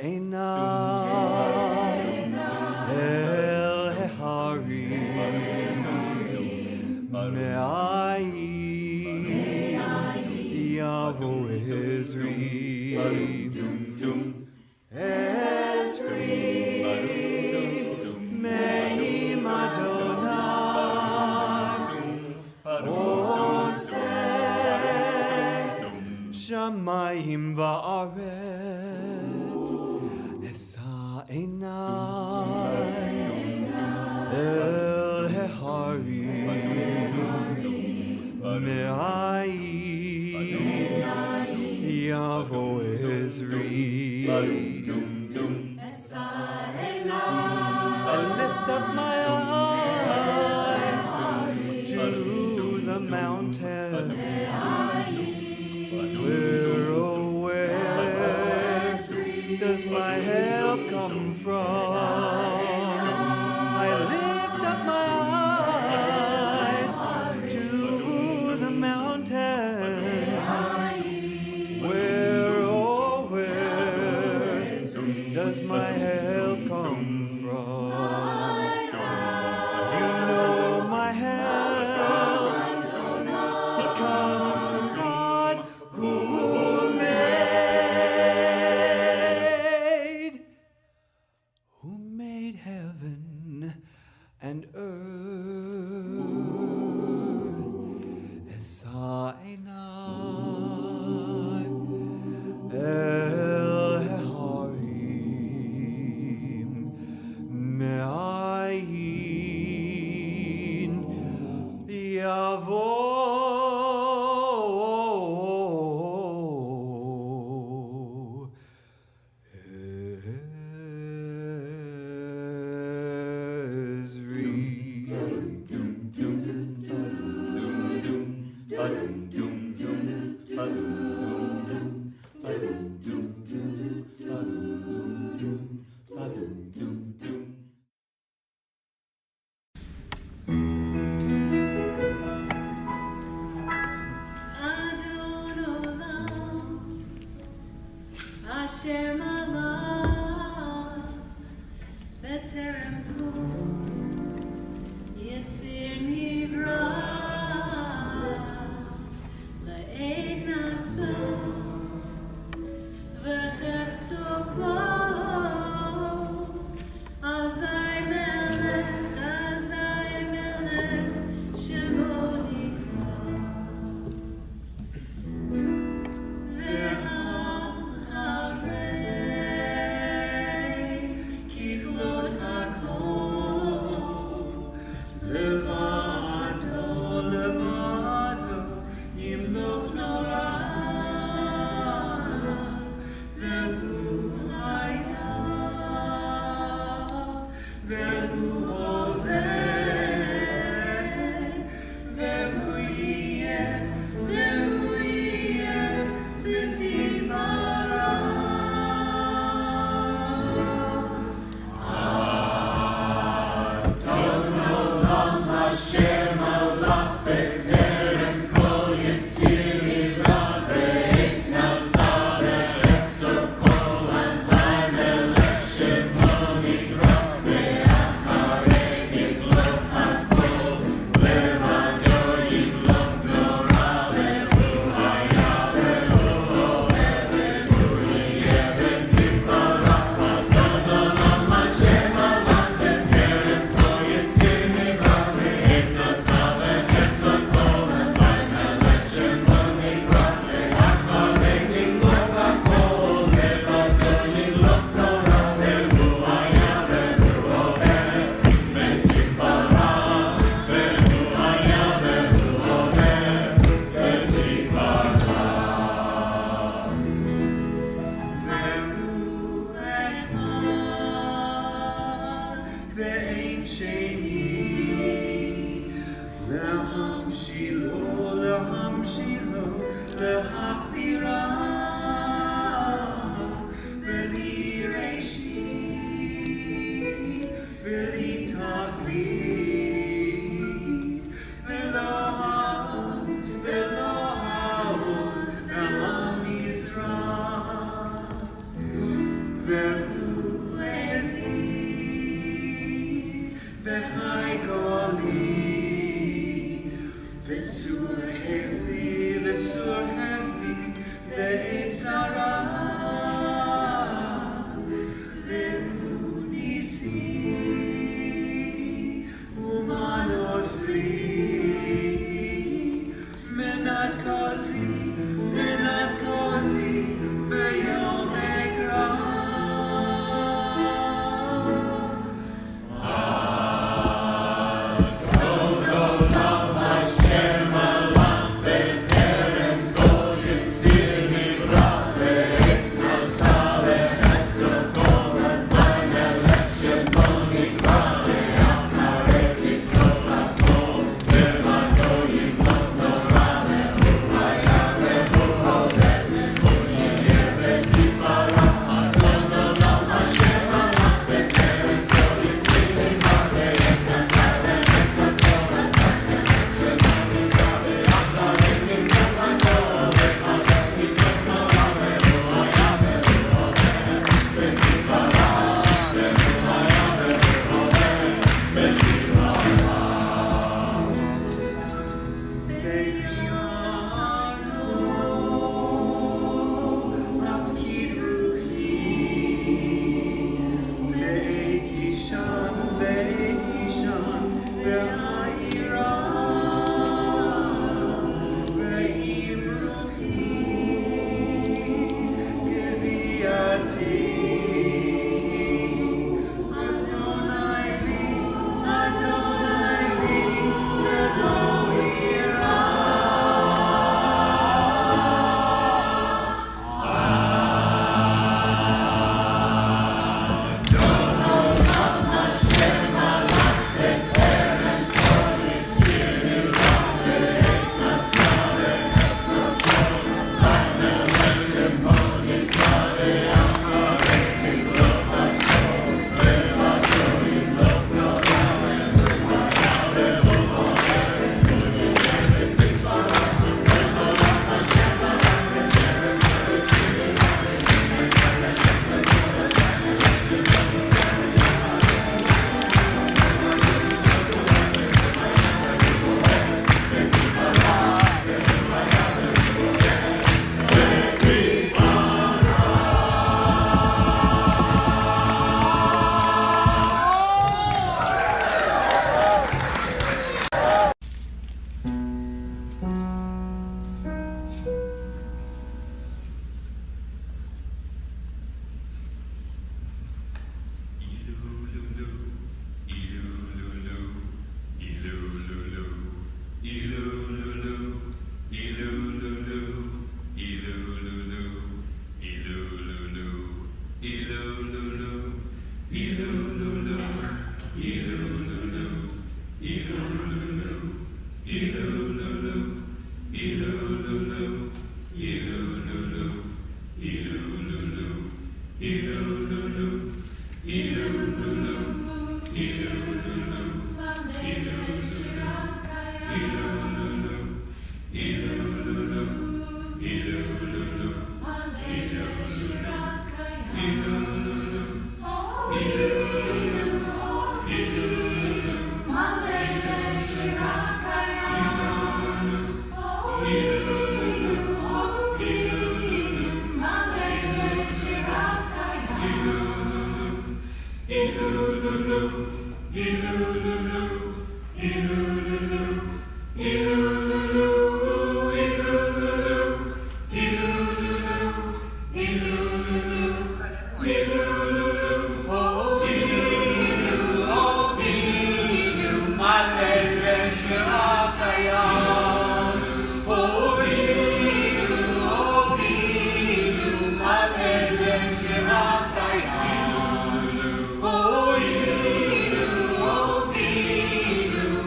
El Harim Me'ai Yavo Ezri Me'im Adonai Oseh Shamayim Va'aretz Esa Einai El Harim Me'ai Yavo Ezri I lift up my eyes to the mountain. Where does my help come from? I lift up my eyes to the mountain. Where does my help come from? You know my help, it comes from God who made heaven and earth. Esa Einai El Harim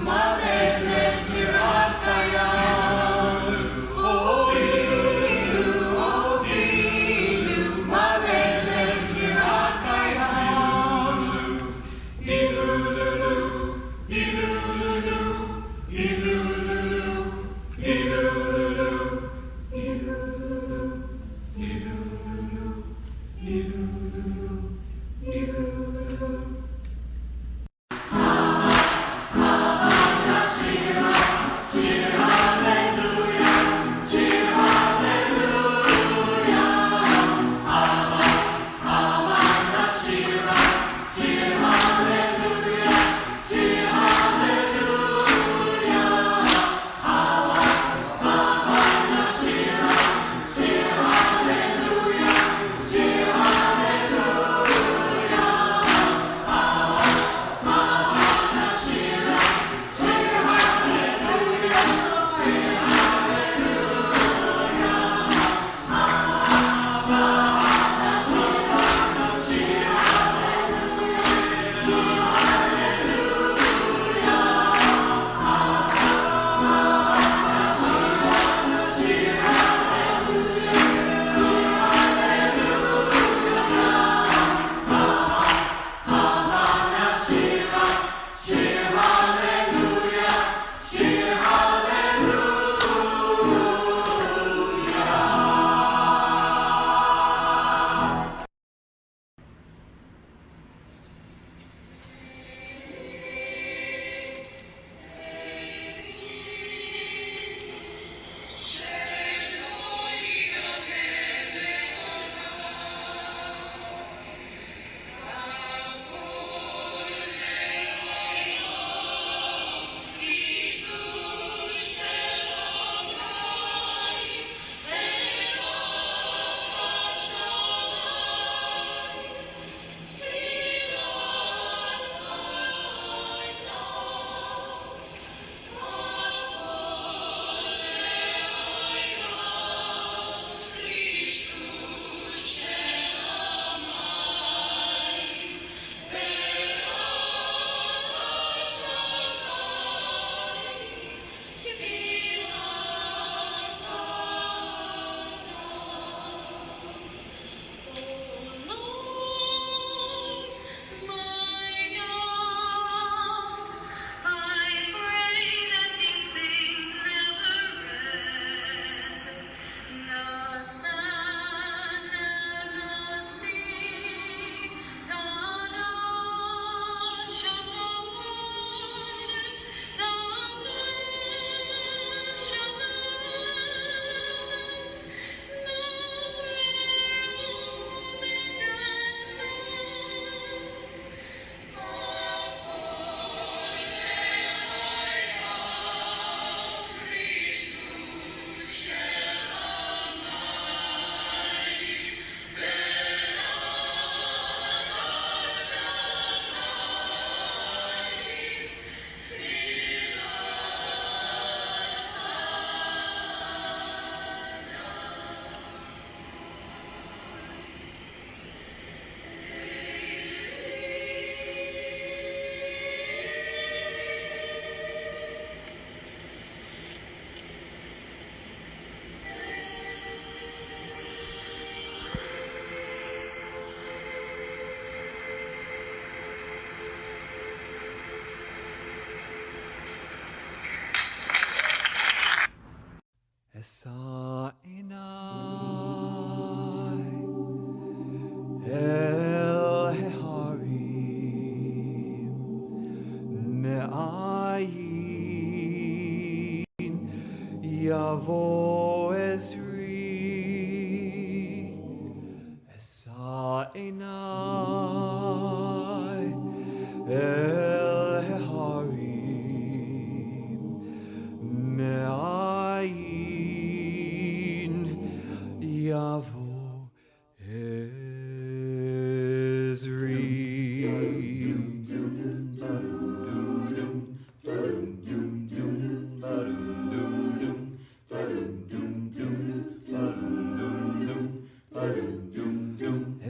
Male El Harim Me'ayin Yavo Ezri.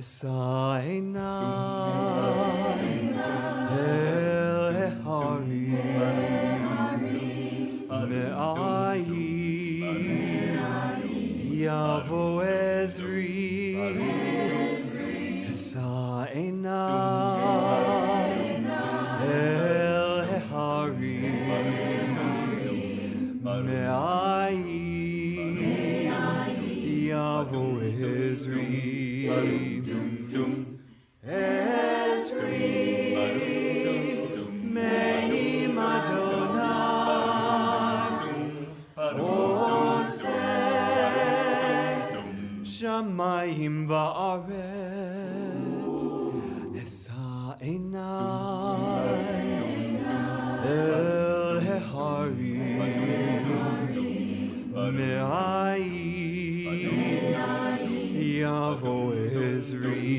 Esaina El Harim Me'ayin Yavo Ezri. Esaina El Harim Me'ayin Yavo Ezri. Ezri Me'im Adonai Oseh Shamayim Va'aretz Esa'enai El Harim Me'ayin Yavo Ezri.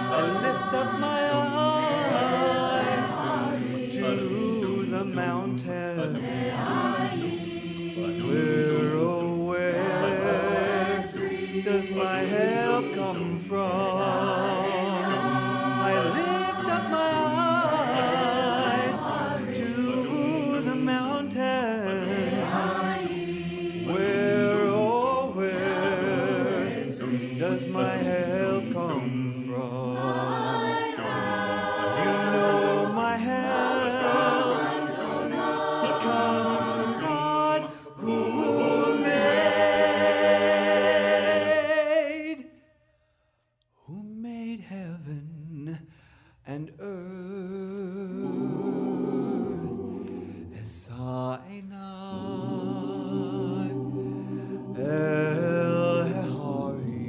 I lift up my eyes to the mountains. Where does my help come from? I lift up my eyes to the mountains. Where does my help come from? You know my help comes from God who made heaven and earth. Esainai El Harim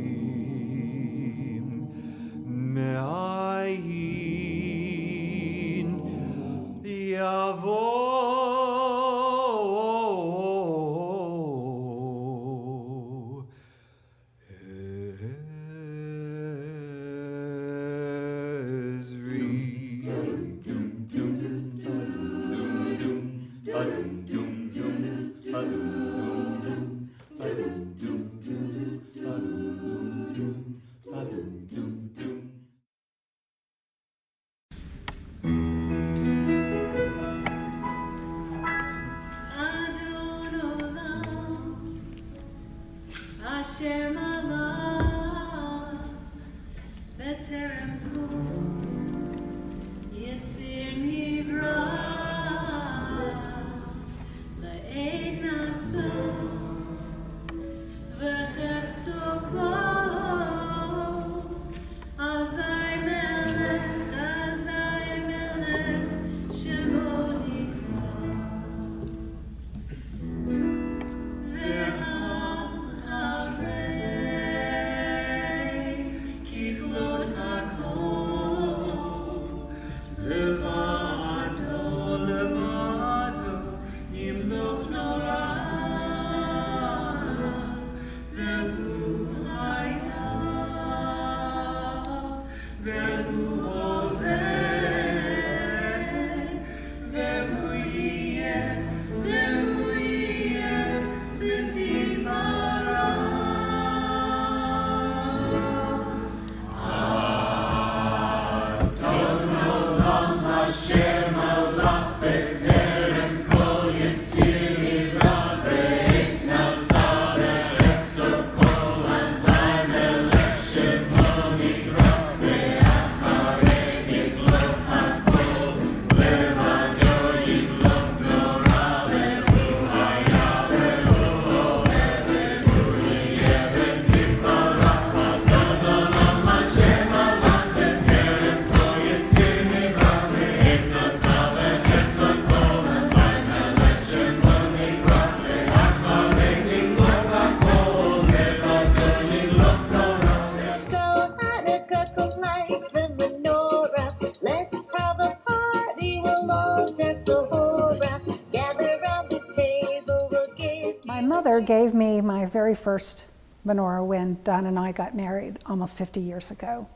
gave me my very first menorah when Don and I got married almost 50 years ago.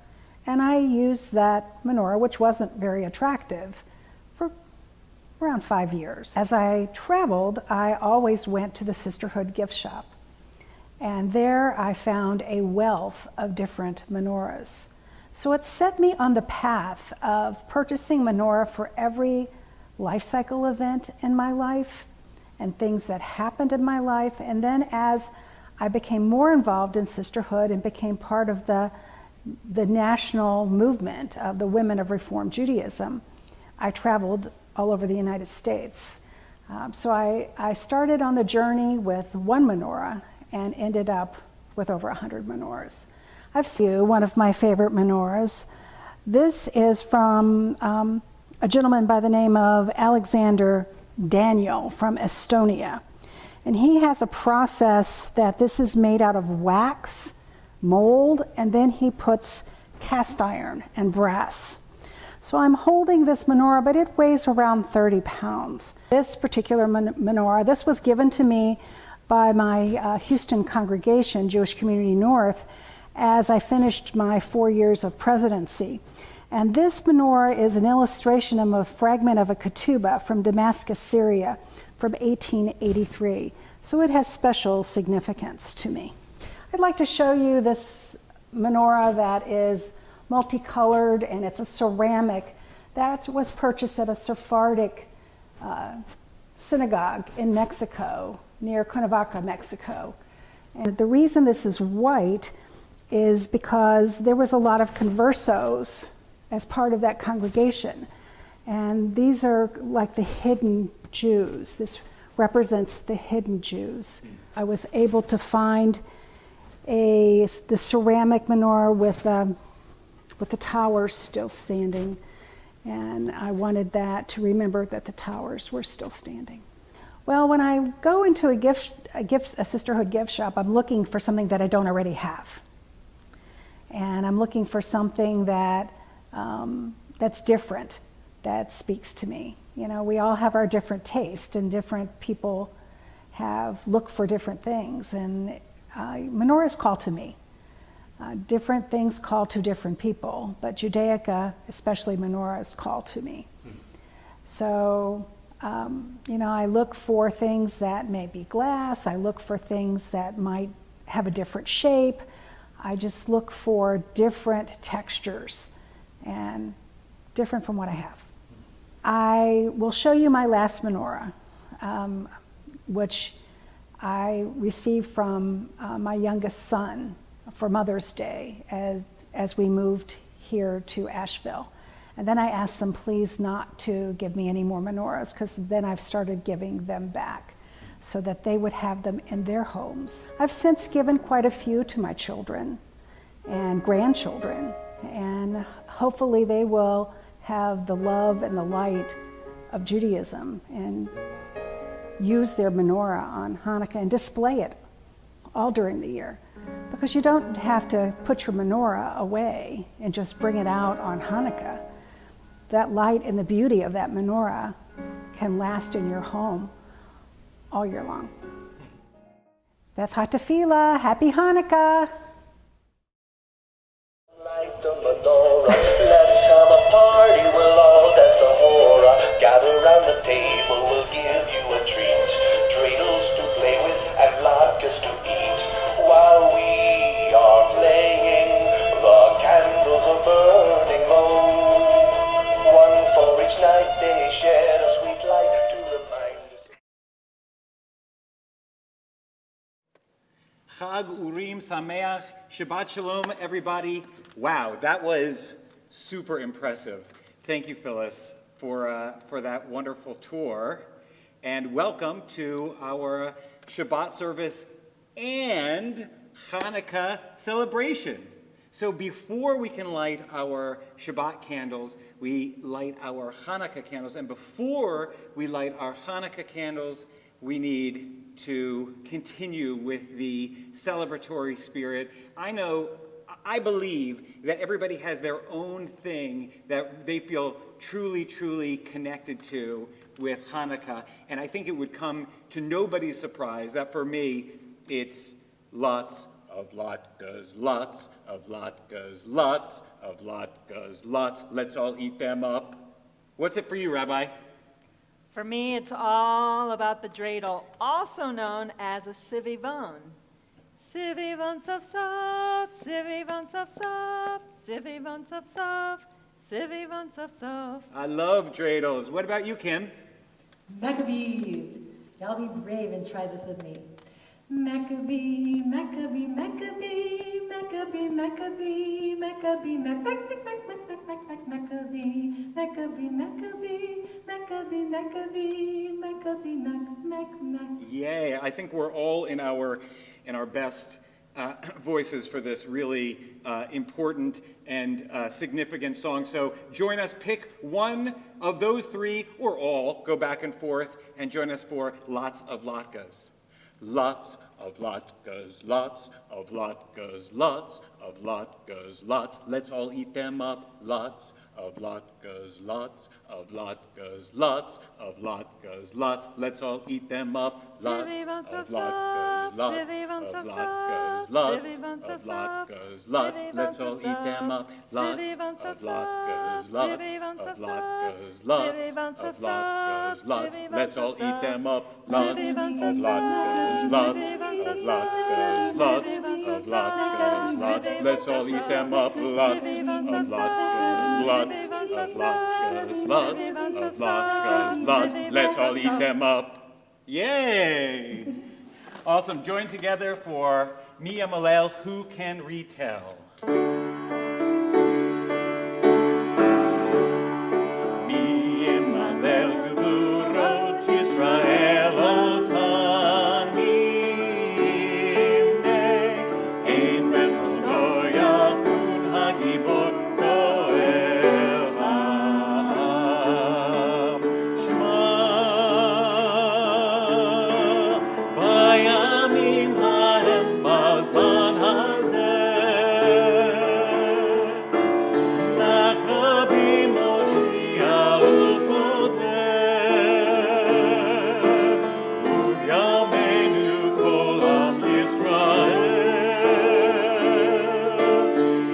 And I used that menorah, which wasn't very attractive, for around 5 years. As I traveled, I always went to the Sisterhood gift shop. And there I found a wealth of different menorahs. So it set me on the path of purchasing menorah for every life cycle event in my life and things that happened in my life. And then as I became more involved in sisterhood and became part of the national movement of the Women of Reform Judaism, I traveled all over the United States. So I started on the journey with one menorah and ended up with over 100 menorahs. I've seen one of my favorite menorahs. This is from a gentleman by the name of Alexander Daniel from Estonia. And he has a process that this is made out of wax, mold, and then he puts cast iron and brass. So I'm holding this menorah, but it weighs around 30 pounds. This particular menorah, this was given to me by my Houston congregation, Jewish Community North, as I finished my 4 years of presidency. And this menorah is an illustration of a fragment of a ketubah from Damascus, Syria, from 1883. So it has special significance to me. I'd like to show you this menorah that is multicolored, and it's a ceramic that was purchased at a Sephardic synagogue in Mexico, near Cuernavaca, Mexico. And the reason this is white is because there was a lot of conversos as part of that congregation. And these are like the hidden Jews. This represents the hidden Jews. I was able to find the ceramic menorah with the towers still standing. And I wanted that to remember that the towers were still standing. Well, when I go into a sisterhood gift shop, I'm looking for something that I don't already have. And I'm looking for something that that's different, that speaks to me. You know, we all have our different tastes, and different people look for different things. And menorahs call to me. Different things call to different people, but Judaica, especially menorahs, call to me. So, you know, I look for things that may be glass. I look for things that might have a different shape. I just look for different textures and different from what I have. I will show you my last menorah, which I received from my youngest son for Mother's Day as we moved here to Asheville. And then I asked them please not to give me any more menorahs, because then I've started giving them back so that they would have them in their homes. I've since given quite a few to my children and grandchildren, and hopefully they will have the love and the light of Judaism and use their menorah on Hanukkah and display it all during the year. Because you don't have to put your menorah away and just bring it out on Hanukkah. That light and the beauty of that menorah can last in your home all year long. Beth Hatafila, happy Hanukkah! Light the menorah, let's have a party, we'll all dance the hora. Gather round the table, we'll give you a treat. Dreidels to play with and latkes to eat. While we are playing, the candles are burning low. One for each night, they shed a sweet light to remind us. Chag Urim Sameach, Shabbat Shalom, everybody. Wow, that was super impressive. Thank you, Phyllis, for that wonderful tour. And welcome to our Shabbat service and Hanukkah celebration. So before we can light our Shabbat candles, we light our Hanukkah candles. And before we light our Hanukkah candles, we need to continue with the celebratory spirit. I believe that everybody has their own thing that they feel truly, truly connected to with Hanukkah. And I think it would come to nobody's surprise that for me, It's lots of latkes, lots of latkes, lots of latkes, lots. Let's all eat them up. What's it for you, Rabbi? For me, it's all about the dreidel, also known as a sivivon. Sivivon sov sov, sivivon sov sov, sivivon sov sov, sivivon sov sov. I love dreidels. What about you, Kim? Maccabees. Y'all be brave and try this with me. Maccabee, Maccabee, Maccabee, Maccabee, Maccabee, Maccabee, Maccabee, Maccabee, Maccabee, Maccabee, Maccabee, Maccabee, Yay, I think we're all in our best voices for this really important and significant song. So join us, pick one of those three or all, go back and forth, and join us for Lots of Latkes. Lots of latkes, lots of latkes, lots of latkes, lots. Let's all eat them up. Lots of latkes, lots of latkes, lots of latkes, lots. Let's all eat them up. Lots of latkes, lots of latkes, lots of latkes, lots. Let's all eat them up. Lots of latkes, lots of latkes, lots of latkes, lots. Let's all eat them up. Lots of latkes, lots of latkes, lots of latkes, lots. Let's all eat them up. Lots of latkes, lots of latkes, lots of latkes, lots. Let's all eat them up. Yay! Awesome. Join together for Mi Yamalel, Who Can Retell? Mi Yamalel Gevurot Yisrael Otan Mimnei Ein Ben Hodoya Un Hagibor Goel Ha'am Shema Bayamim Ha'em Bazman Hazeh Maccabim Moshia Ufodeh Uvyamenu Kol Am Yisrael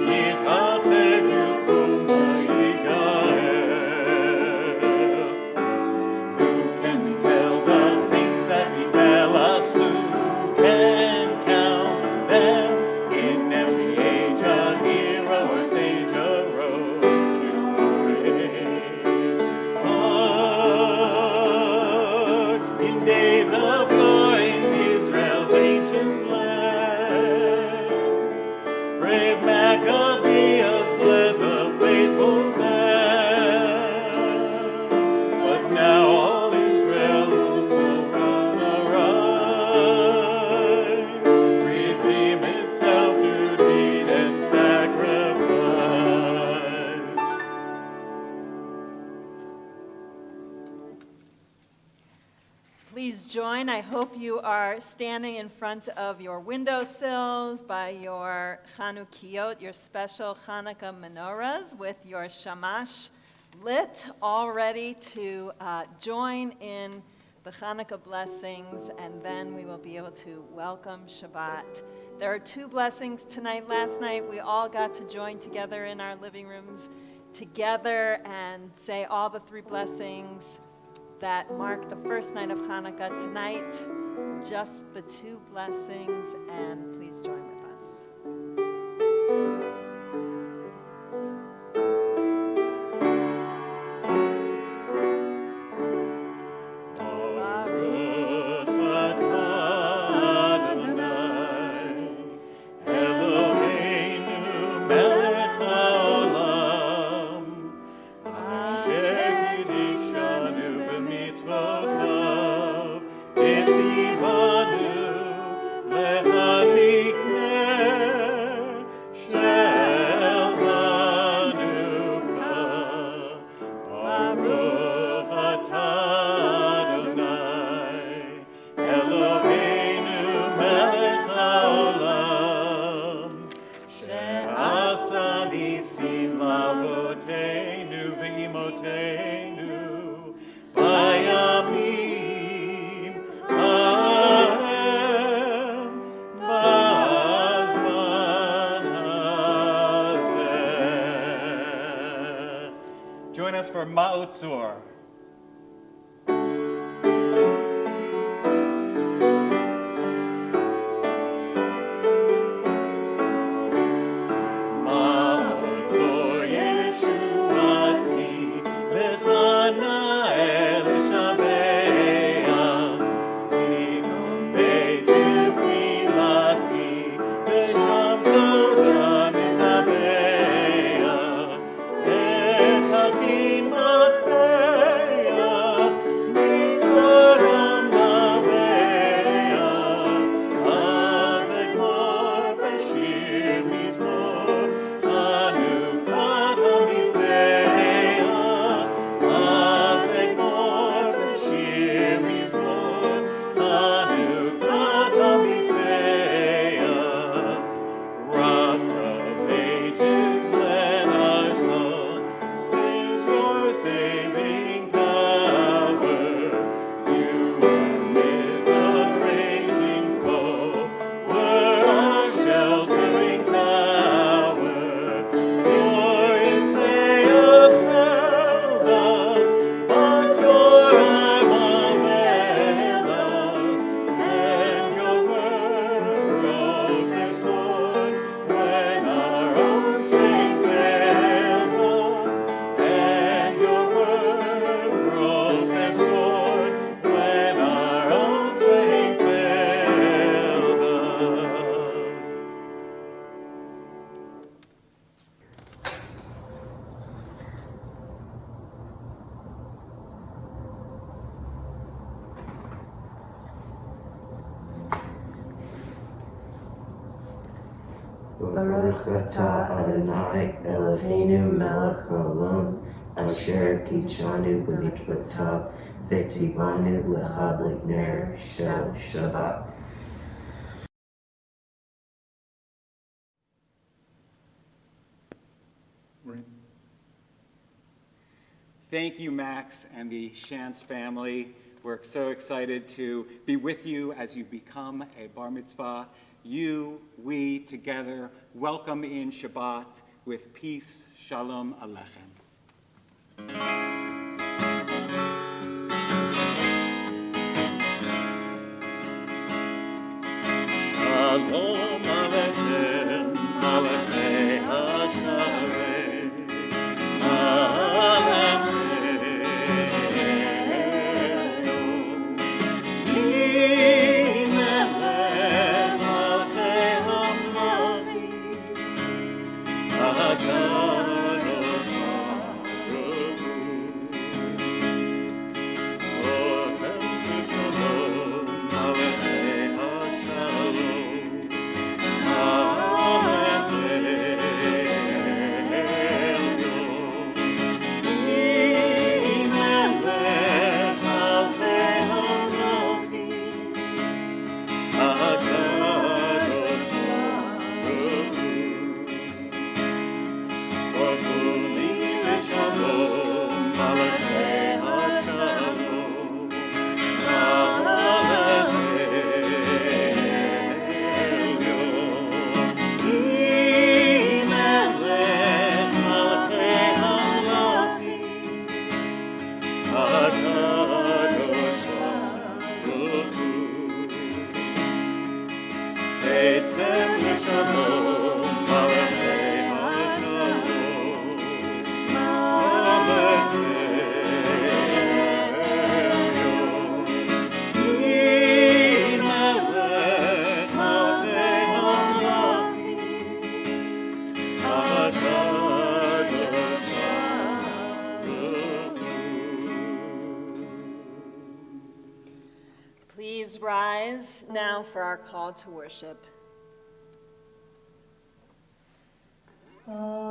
Yitachenu Kuma Yigael. Who can retell the things that befell us? Who can count them? In every age a hero or sage arose to pray. In days of yore in Israel's ancient land, brave Maccabeus led the faithful band. But now all Israel will arise, redeem itself through deed and sacrifice. Please join. I hope you are standing in front of your windowsills by your Chanukiot, your special Hanukkah menorahs with your shamash lit, all ready to join in the Hanukkah blessings, and then we will be able to welcome Shabbat. There are two blessings tonight. Last night we all got to join together in our living rooms together and say all the three blessings that mark the first night of Hanukkah. Tonight, just the two blessings, and please join with us. Baruch atah Adonai, Eloheinu melech haolam, asher kiddushanu b'mitzvotav, etzivanu lehadlik ner shel Hanukkah. Baruch atah Adonai, Eloheinu melech haolam, she'asa nisim la'avoteinu ve'imoteinu bayamim ha'em Join us for Ma'otzor. Baruch atah Adonai Eloheinu melech haolam asher kidshanu b'mitzvotav v'tzivanu l'hadlik ner shel Shabbat. Thank you, Max and the Shantz family. We're so excited to be with you as you become a bar mitzvah. You, we, together, welcome in Shabbat with peace, shalom aleichem. Shalom aleichem, malachei hasharei, Please rise now for our call to worship. Baruch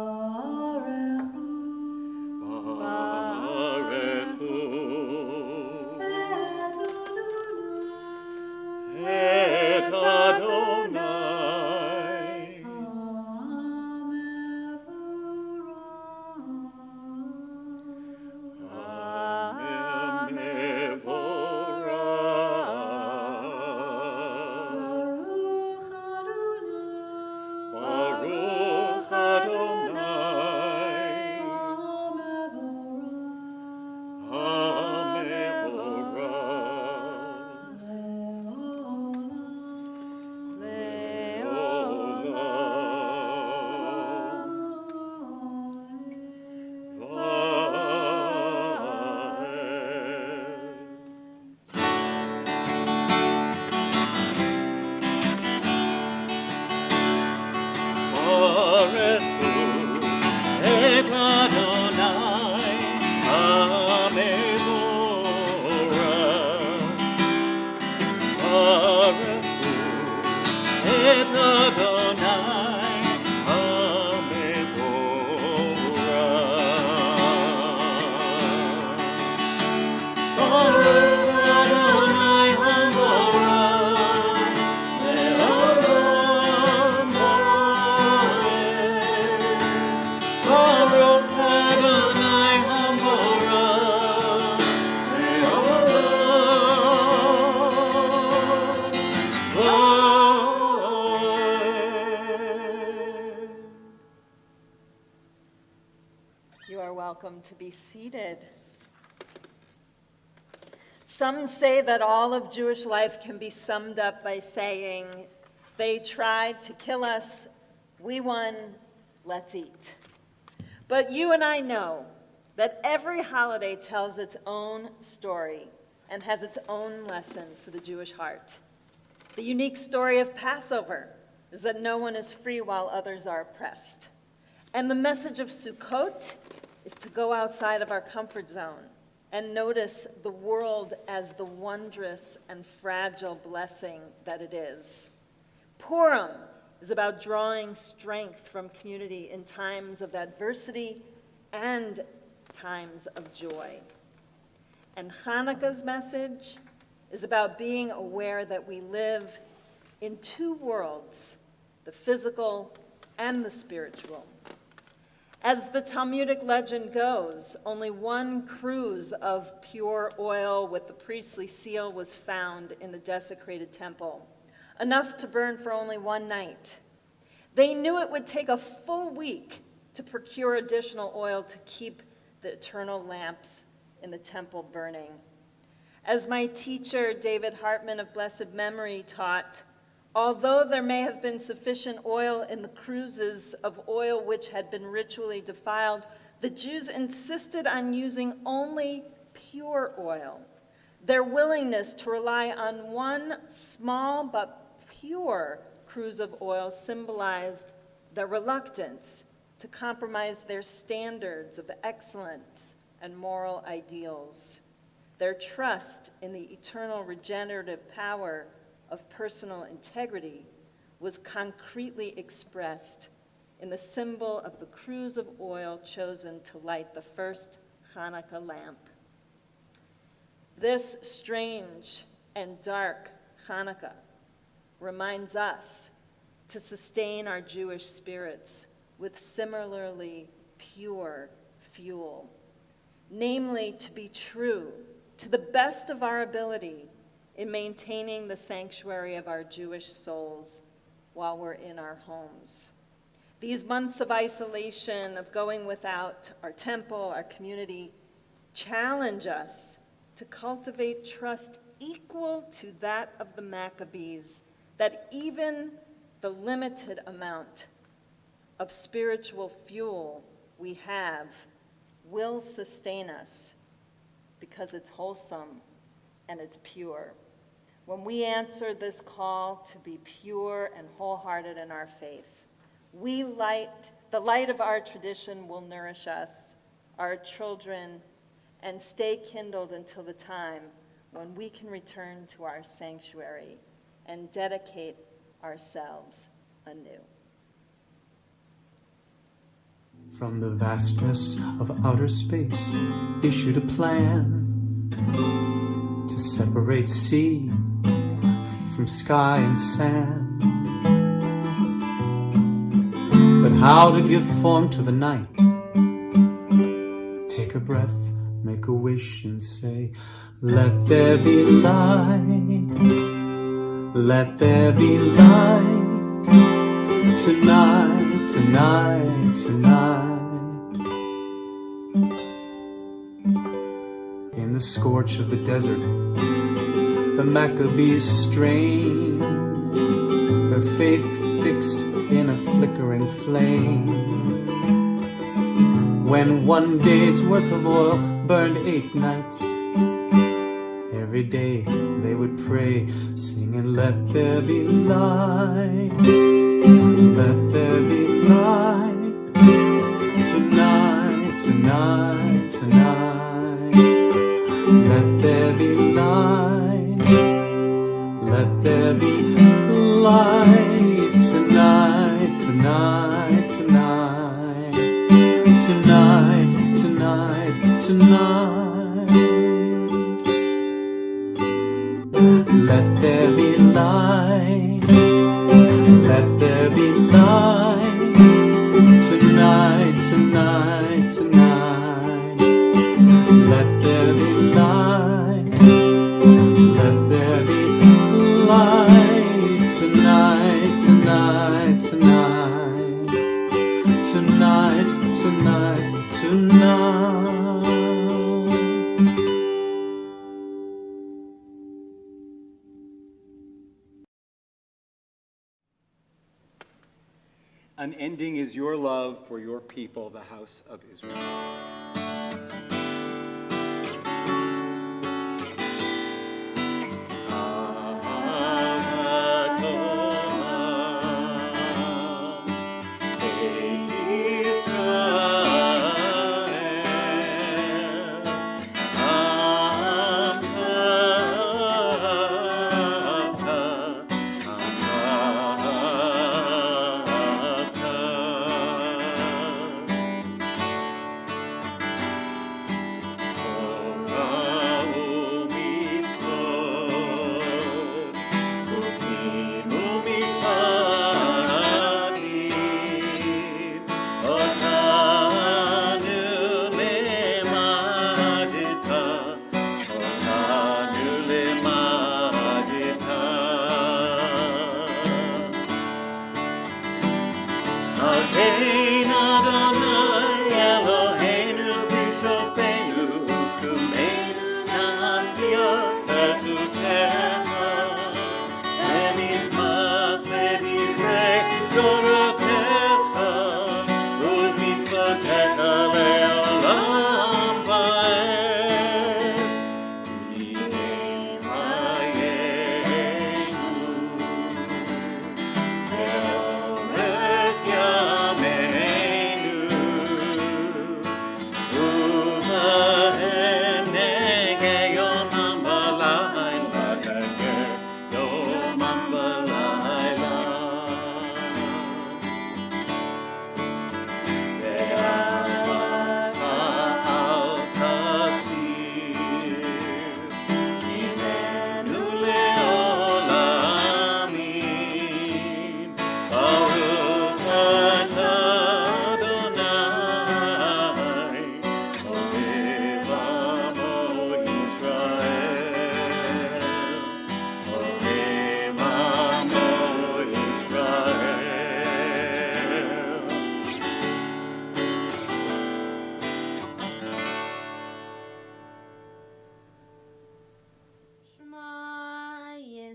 et Adonai Amevora. Baruchu et Adonai Amevora. Baruch Adonai Hamora, Le'olam Moed. Baruch Adonai Hamora, Le'olam Moed. You are welcome to be seated. Some say that all of Jewish life can be summed up by saying, they tried to kill us, we won, let's eat. But you and I know that every holiday tells its own story and has its own lesson for the Jewish heart. The unique story of Passover is that no one is free while others are oppressed. And the message of Sukkot is to go outside of our comfort zone and notice the world as the wondrous and fragile blessing that it is. Purim is about drawing strength from community in times of adversity and times of joy. And Hanukkah's message is about being aware that we live in two worlds, the physical and the spiritual. As the Talmudic legend goes, only one cruse of pure oil with the priestly seal was found in the desecrated temple, enough to burn for only one night. They knew it would take a full week to procure additional oil to keep the eternal lamps in the temple burning. As my teacher, David Hartman of blessed memory, taught, although there may have been sufficient oil in the cruses of oil which had been ritually defiled, the Jews insisted on using only pure oil. Their willingness to rely on one small but pure cruse of oil symbolized their reluctance to compromise their standards of excellence and moral ideals. Their trust in the eternal regenerative power of personal integrity was concretely expressed in the symbol of the cruse of oil chosen to light the first Hanukkah lamp. This strange and dark Hanukkah reminds us to sustain our Jewish spirits with similarly pure fuel, namely to be true to the best of our ability in maintaining the sanctuary of our Jewish souls while we're in our homes. These months of isolation, of going without our temple, our community, challenge us to cultivate trust equal to that of the Maccabees, that even the limited amount of spiritual fuel we have will sustain us because it's wholesome and it's pure. When we answer this call to be pure and wholehearted in our faith, the light of our tradition will nourish us, our children, and stay kindled until the time when we can return to our sanctuary and dedicate ourselves anew. From the vastness of outer space issued a plan to separate sea from sky and sand. But how to give form to the night? Take a breath, make a wish and say, let there be light, let there be light, tonight, tonight, tonight. In the scorch of the desert, the Maccabees strain, their faith fixed in a flickering flame. When one day's worth of oil burned 8 nights, every day they would pray, singing, let there be light, let there be light, tonight. Let there be light. Let there be light. Tonight, tonight, tonight. Let there be light. Let there be light. Tonight, tonight, tonight. Tonight, tonight, tonight. Unending is your love for your people, the house of Israel.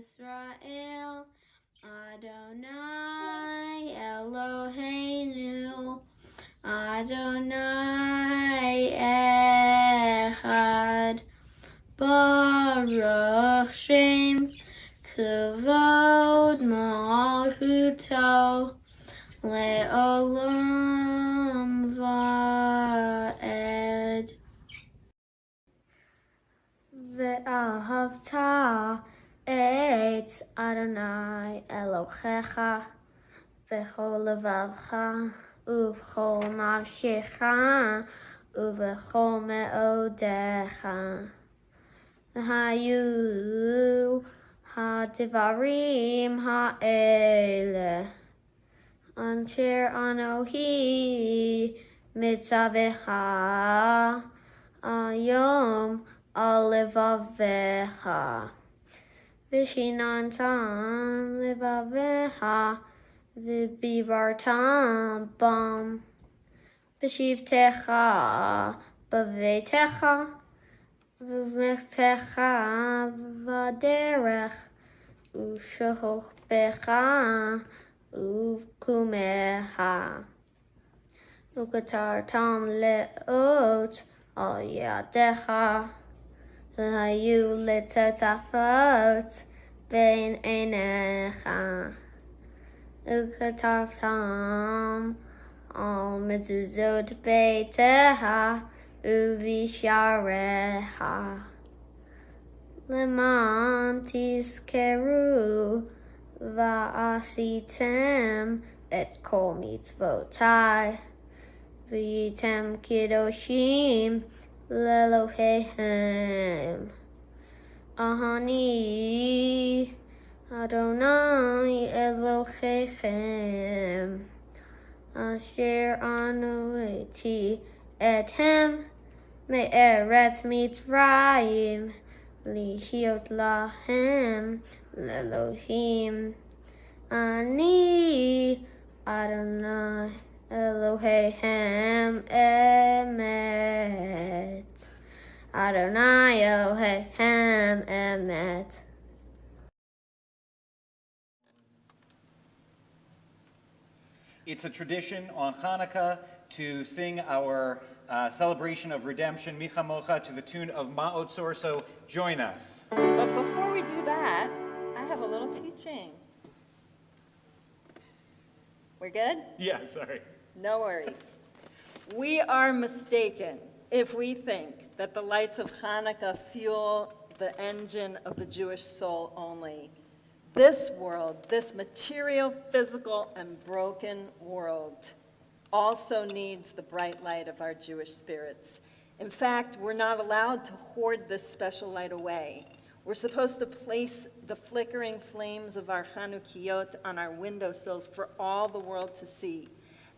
Israel, Adonai Eloheinu, Adonai Echad, Baruch Shem, Kavod Malchuto, Le'olam Va'ed. Ve'ahavta et Adonai Elohecha v'chol levavcha uv'chol nafshecha uv'chol me'odecha. V'hayu ha'devarim ha'ele asher anohi mitzavecha ayom alevavecha. Vishinantam levaveha vibivartam bam vishivtecha bavetecha vivmechtecha vaderech ushochbecha uvkumeha ukatartam leot al yadecha. Hayu letotafot bein einecha ukataftam al mezuzot beiteha uvishareha leman tiskeru va'asitem et kol mitzvotai v'yitem kiddoshim Lelohechem. Ahani Adonai Elohechem. Asher anointi ethem me'eretz Mitzrayim lihiot lahem lelohim. Ani Adonai Elohechem emet. Adonai Elohechem emet. It's a tradition on Hanukkah to sing our celebration of redemption, Michamocha, to the tune of Ma'ot Sor, so join us. But before we do that, I have a little teaching. We're good? Yeah, sorry. No worries. We are mistaken if we think that the lights of Hanukkah fuel the engine of the Jewish soul only. This world, this material, physical, and broken world also needs the bright light of our Jewish spirits. In fact, we're not allowed to hoard this special light away. We're supposed to place the flickering flames of our Chanukiot on our windowsills for all the world to see,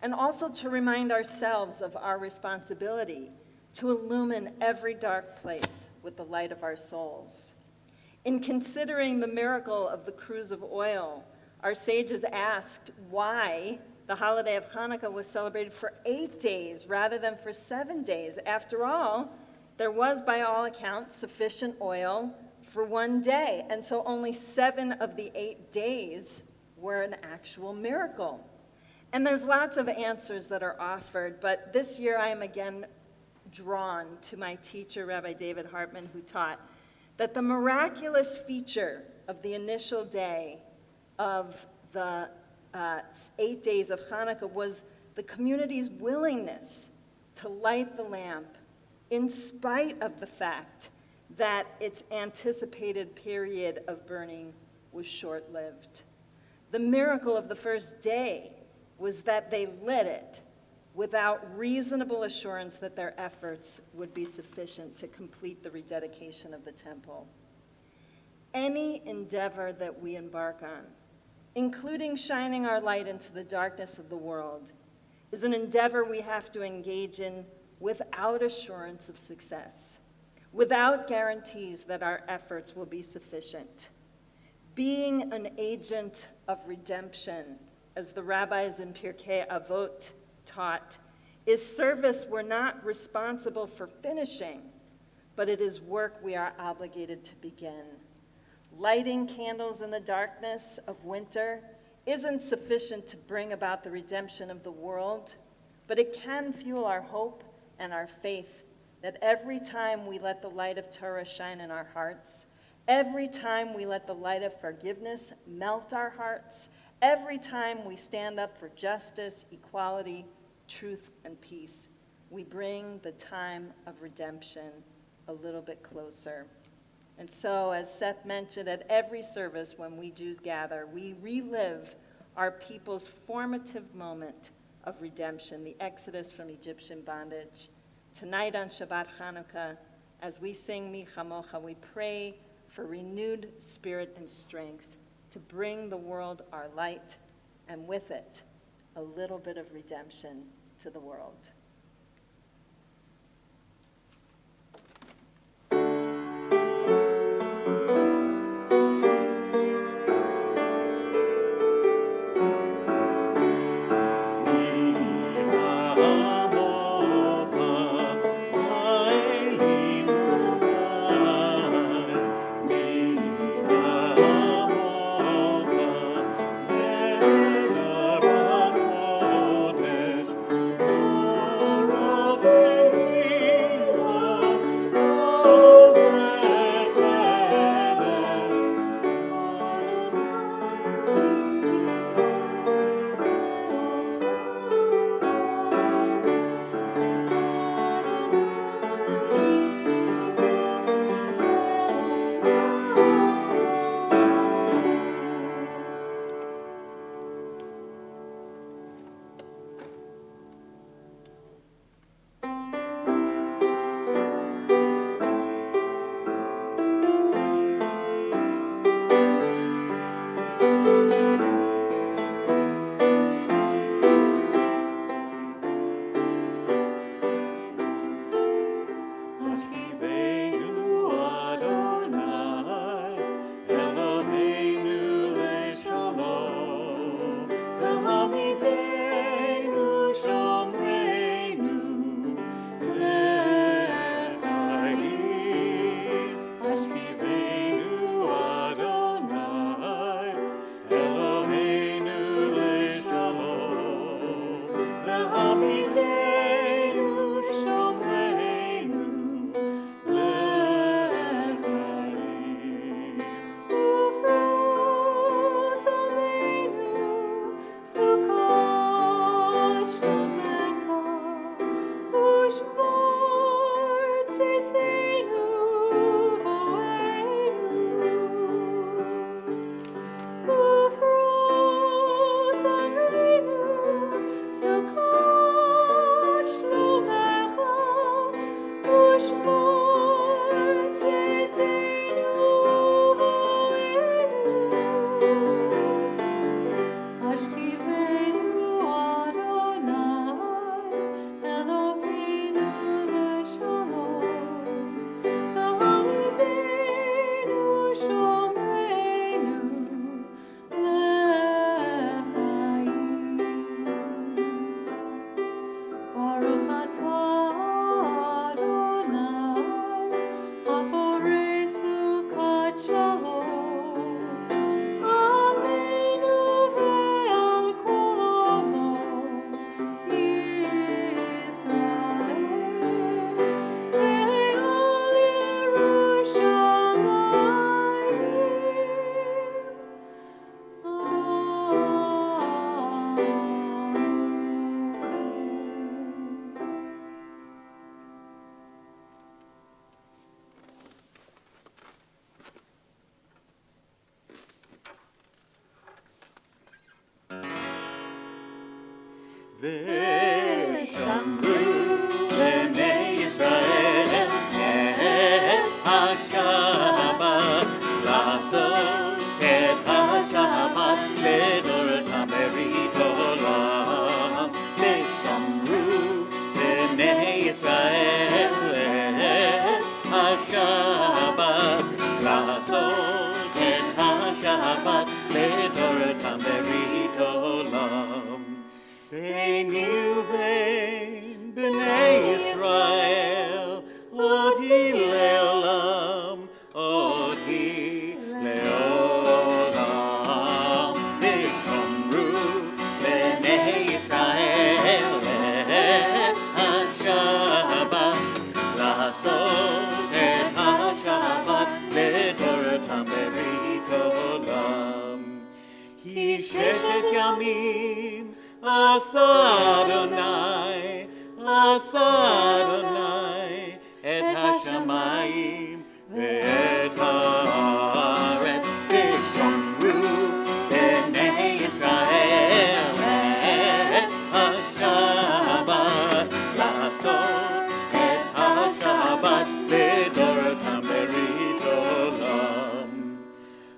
and also to remind ourselves of our responsibility to illumine every dark place with the light of our souls. In considering the miracle of the cruse of oil, our sages asked why the holiday of Hanukkah was celebrated for 8 days rather than for 7 days. After all, there was, by all accounts, sufficient oil for 1 day, and so only 7 of the 8 days were an actual miracle. And there's lots of answers that are offered, but this year I am again drawn to my teacher, Rabbi David Hartman, who taught that the miraculous feature of the initial day of the 8 days of Hanukkah was the community's willingness to light the lamp in spite of the fact that its anticipated period of burning was short-lived. The miracle of the first day was that they lit it without reasonable assurance that their efforts would be sufficient to complete the rededication of the temple. Any endeavor that we embark on, including shining our light into the darkness of the world, is an endeavor we have to engage in without assurance of success, without guarantees that our efforts will be sufficient. Being an agent of redemption, as the rabbis in Pirkei Avot taught, is service we're not responsible for finishing, but it is work we are obligated to begin. Lighting candles in the darkness of winter isn't sufficient to bring about the redemption of the world, but it can fuel our hope and our faith that every time we let the light of Torah shine in our hearts, every time we let the light of forgiveness melt our hearts, every time we stand up for justice, equality, truth, and peace, we bring the time of redemption a little bit closer. And so, as Seth mentioned, at every service when we Jews gather, we relive our people's formative moment of redemption, the exodus from Egyptian bondage. Tonight on Shabbat Hanukkah, as we sing Mi Chamocha, we pray for renewed spirit and strength to bring the world our light, and with it, a little bit of redemption to the world. Baruch atah Adonai, haporei sukkot shalom, aleinu ve'al kol amo Yisrael, ve'al Yerushalayim. ושמרו בני ישראל את השבת, לעשות את השבת לדורתם ברית עולם. ושמרו בני ישראל את השבת, לעשות את השבת לדורתם ברית עולם. ביני ובין בני ישראל, אותי לעולם, אותי לעולם. ושמרו בני ישראל את השבת, לעשות את השבת לדורתם ברית עולם. כי ששת ימים עשה אדוני את השמיים ואת הארץ. ושמרו בני ישראל את השבת, לעשות את השבת לדורתם ברית עולם.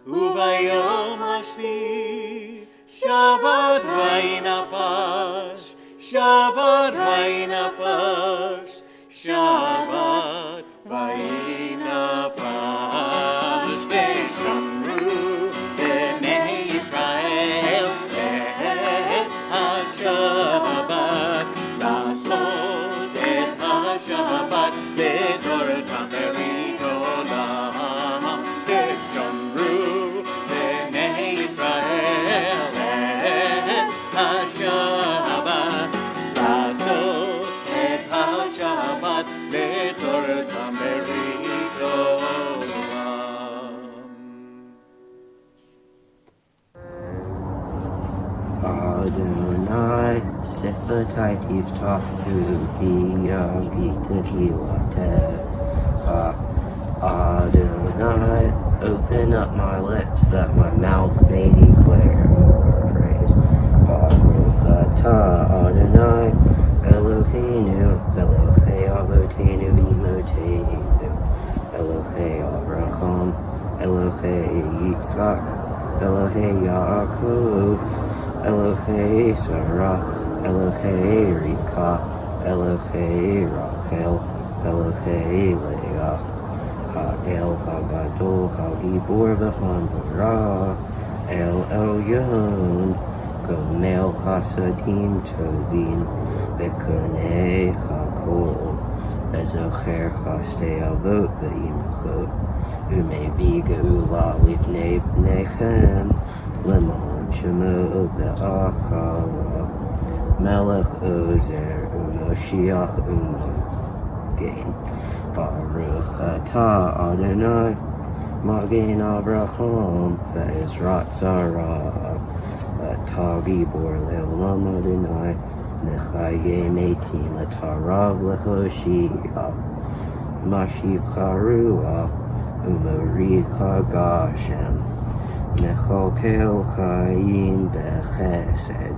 וביום השביעי שבת וינפש, שבת וינפש, שבת וינפש. ושמרו בני ישראל את השבת, לעשות את השבת לדורתם ברית עולם. ושמרו בני ישראל השבת, לעשות את השבת לדורתם ברית עולם. Adonai, Siffatai Tivtahu, Viyagita Hilatecha. Adonai, open up my lips that my mouth may declare your praise. Baruch atah Adonai, Eloheinu, Elohei Avotenu V'Imoteinu, Elohei Avraham, Elohei Yitzchak, Elohei Yaakov, Elohei Sarah, Elohei Rivka, Elohei Rachel, Elohei Leah, Ha'el Hagadol Ha'gibor V'Hamorah, El Elyon, Gomel Chasadim Tovim, Bekonei Hakol, Bezocher Chastei Avot V'Imchot, Umevi Geula Livnei Bnechem, Lemon Shemo Be'achala, Melech Ozer, Umoshiach Umogain. Baruch atah Adonai, Magen Avraham, Ve'ezrat Sarah, atah Gibor Le'olam Adonai, Mechaye Metim atarav Lehoshia, Mashiv Karua, Umorid Chagashem, Mechokel Chaim Bechesed,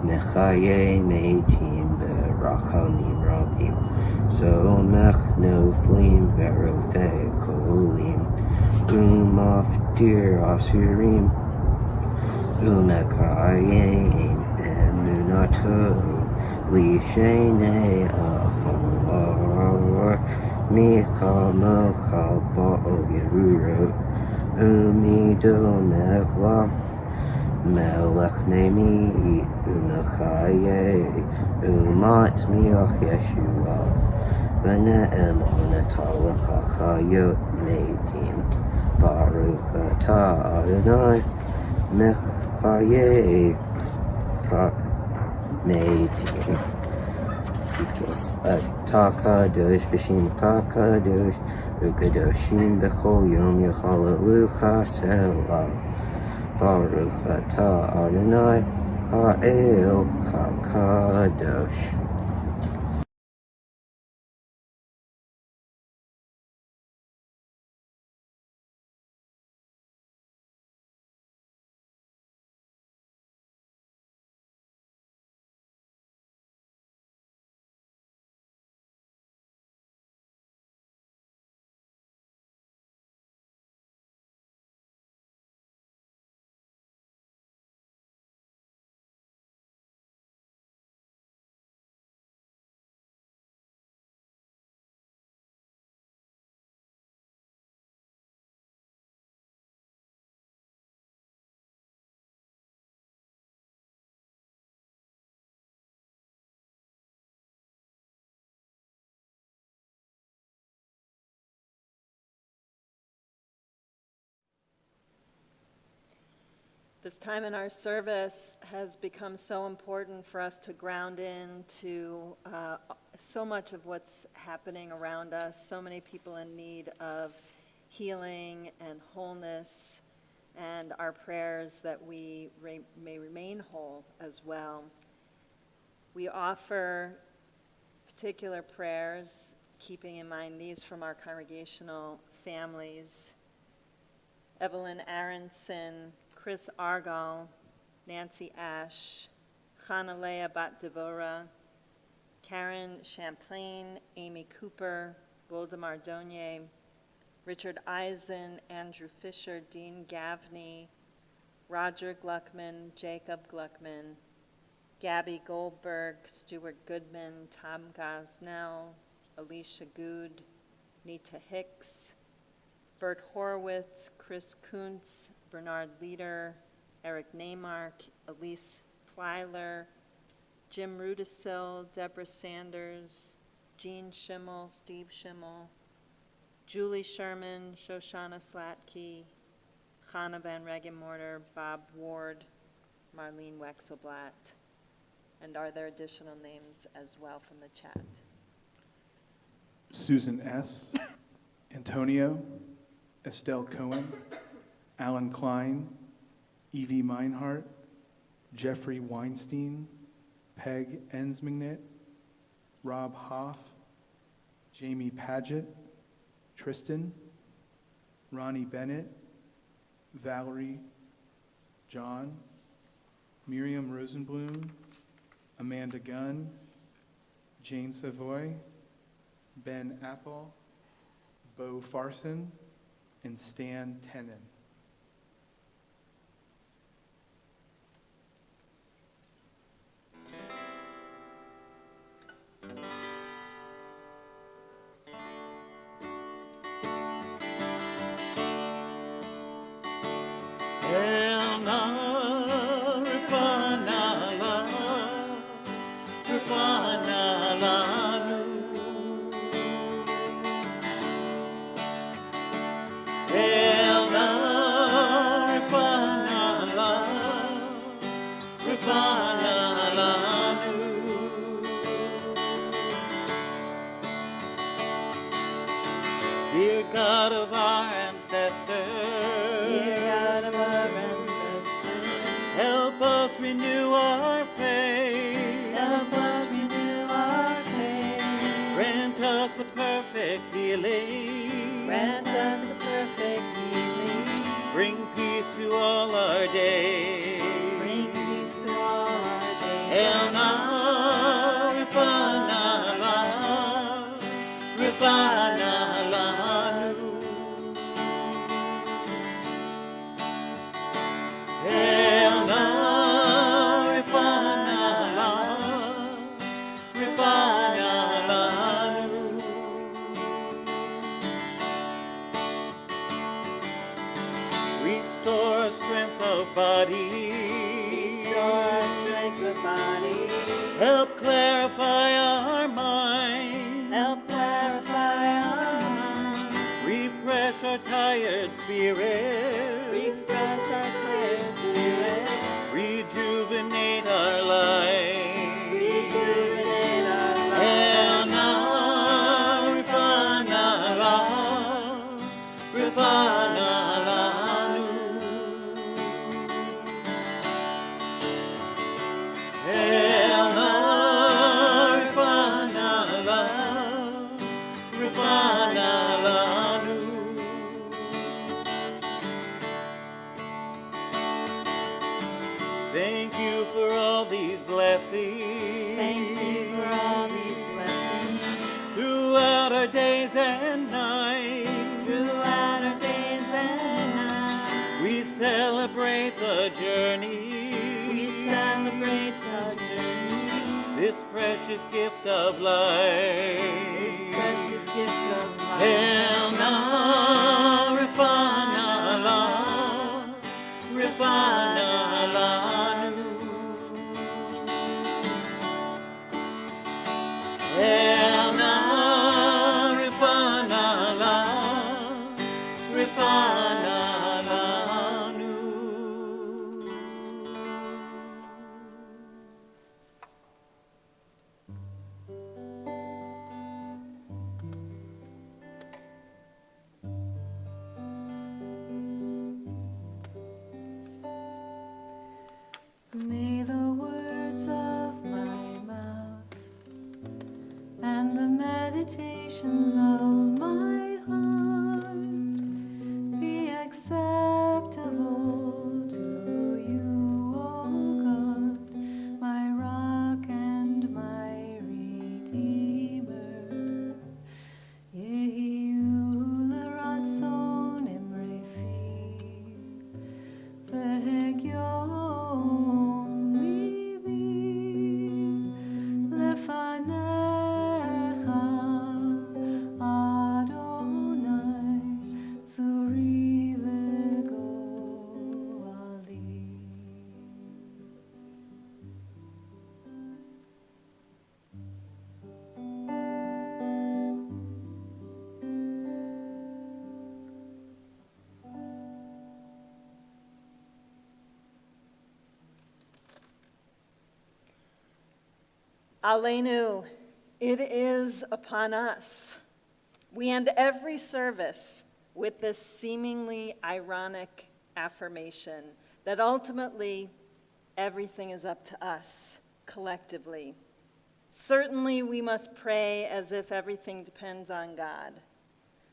Mechaye Metim Berachamim Rabim, Somech Noflim Verofei Kolim, Umaftir Asurim, Umekayim Emunato, Lishene Afar, Mika Mocha Ba'o Yeruro, Umido Mechla, Melech Nemi Unachaye Umat Miach Yeshua Vene'em Onatah Chayot Meitim Baruch Atah Adonai Mechaye Meitim Takadosh B'Shem Kakadosh Ukadoshim B'Chol Yom Yachalalucha Selah Baruch Atah Adonai Ha'el HaKadosh. This time in our service has become so important for us to ground into so much of what's happening around us, so many people in need of healing and wholeness, and our prayers that we may remain whole as well. We offer particular prayers, keeping in mind these from our congregational families. Evelyn Aronson, Chris Argall, Nancy Ash, Chanalea Bat Devora, Karen Champlain, Amy Cooper, Voldemar Donier, Richard Eisen, Andrew Fisher, Dean Gavney, Roger Gluckman, Jacob Gluckman, Gabby Goldberg, Stuart Goodman, Tom Gosnell, Alicia Good, Nita Hicks, Bert Horowitz, Chris Kuntz, Bernard Leader, Eric Neymark, Elise Plyler, Jim Rudisil, Deborah Sanders, Jean Schimmel, Steve Schimmel, Julie Sherman, Shoshana Slatke, Chana Van Regenmorter, Bob Ward, Marlene Wexelblatt. And are there additional names as well from the chat? Susan S., Antonio, Estelle Cohen, Alan Klein, Evie Meinhardt, Jeffrey Weinstein, Peg Ensmignet, Rob Hoff, Jamie Paget, Tristan, Ronnie Bennett, Valerie, John, Miriam Rosenblum, Amanda Gunn, Jane Savoy, Ben Apple, Bo Farson, and Stan Tenen. Dear God of our ancestors, help us renew our faith. Grant us a perfect healing. Bring peace to all our days. El na rifana lanu. El na rifana lanu. Restore strength of body. Refresh our tired spirits. Refresh our tired spirits. Rejuvenate our lives. Rejuvenate our lives. Thank you for all these blessings. Thank you for all these blessings. Throughout our days and nights. Throughout our days and nights. We celebrate the journey. We celebrate the journey. This precious gift of life. This precious gift of life. El na rifana la, rifana lanu. El na rifana la, rifana lanu. May the words of my mouth and the meditations of my heart be acceptable to you, O God, my rock and my redeemer. Yehu l'ratzon emrefi v'hegyon Aleinu, it is upon us. We end every service with this seemingly ironic affirmation that ultimately everything is up to us collectively. Certainly we must pray as if everything depends on God,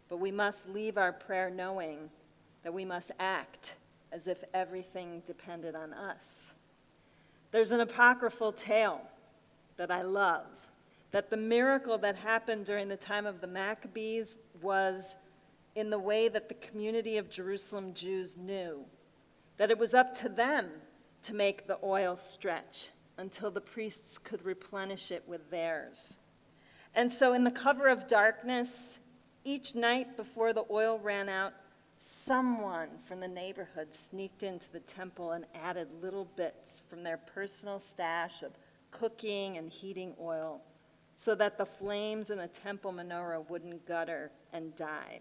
but we must leave our prayer knowing that we must act as if everything depended on us. There's an apocryphal tale that I love, that the miracle that happened during the time of the Maccabees was in the way that the community of Jerusalem Jews knew, that it was up to them to make the oil stretch until the priests could replenish it with theirs. And so in the cover of darkness, each night before the oil ran out, someone from the neighborhood sneaked into the temple and added little bits from their personal stash of cooking and heating oil so that the flames in the temple menorah wouldn't gutter and die.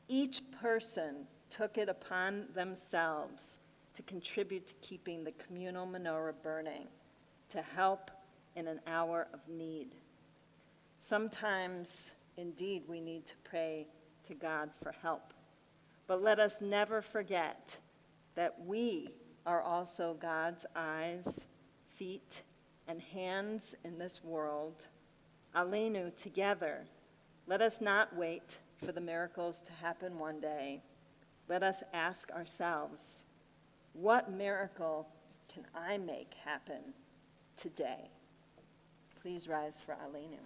Each person took it upon themselves to contribute to keeping the communal menorah burning, to help in an hour of need. Sometimes, indeed, we need to pray to God for help. But let us never forget that we are also God's eyes, feet, and hands in this world. Aleinu, together, let us not wait for the miracles to happen one day. Let us ask ourselves, what miracle can I make happen today? Please rise for Aleinu.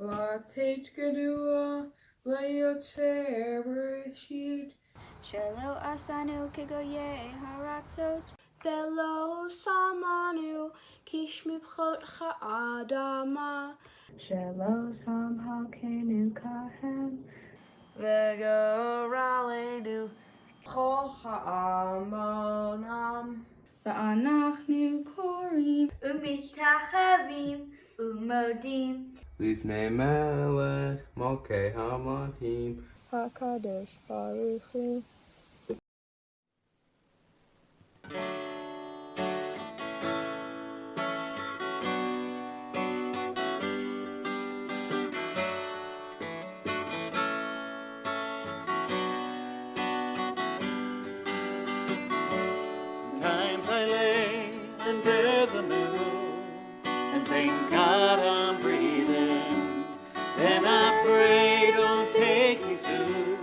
Latech gedua, leyoter bereshit. Shelo asanu kegoye haratzot, velo samanu kishmibchot ha'adama. Shelo samhalkenu kahem. V'goralenu chol ha'amonam. V'anachnu korim. Umitachavim Umodim. Lifnei Melech Malkei Hamalchim HaKadosh Baruch Hu. Sometimes I lay under the moon and thank God I'm breathing. Then I pray, don't take me soon,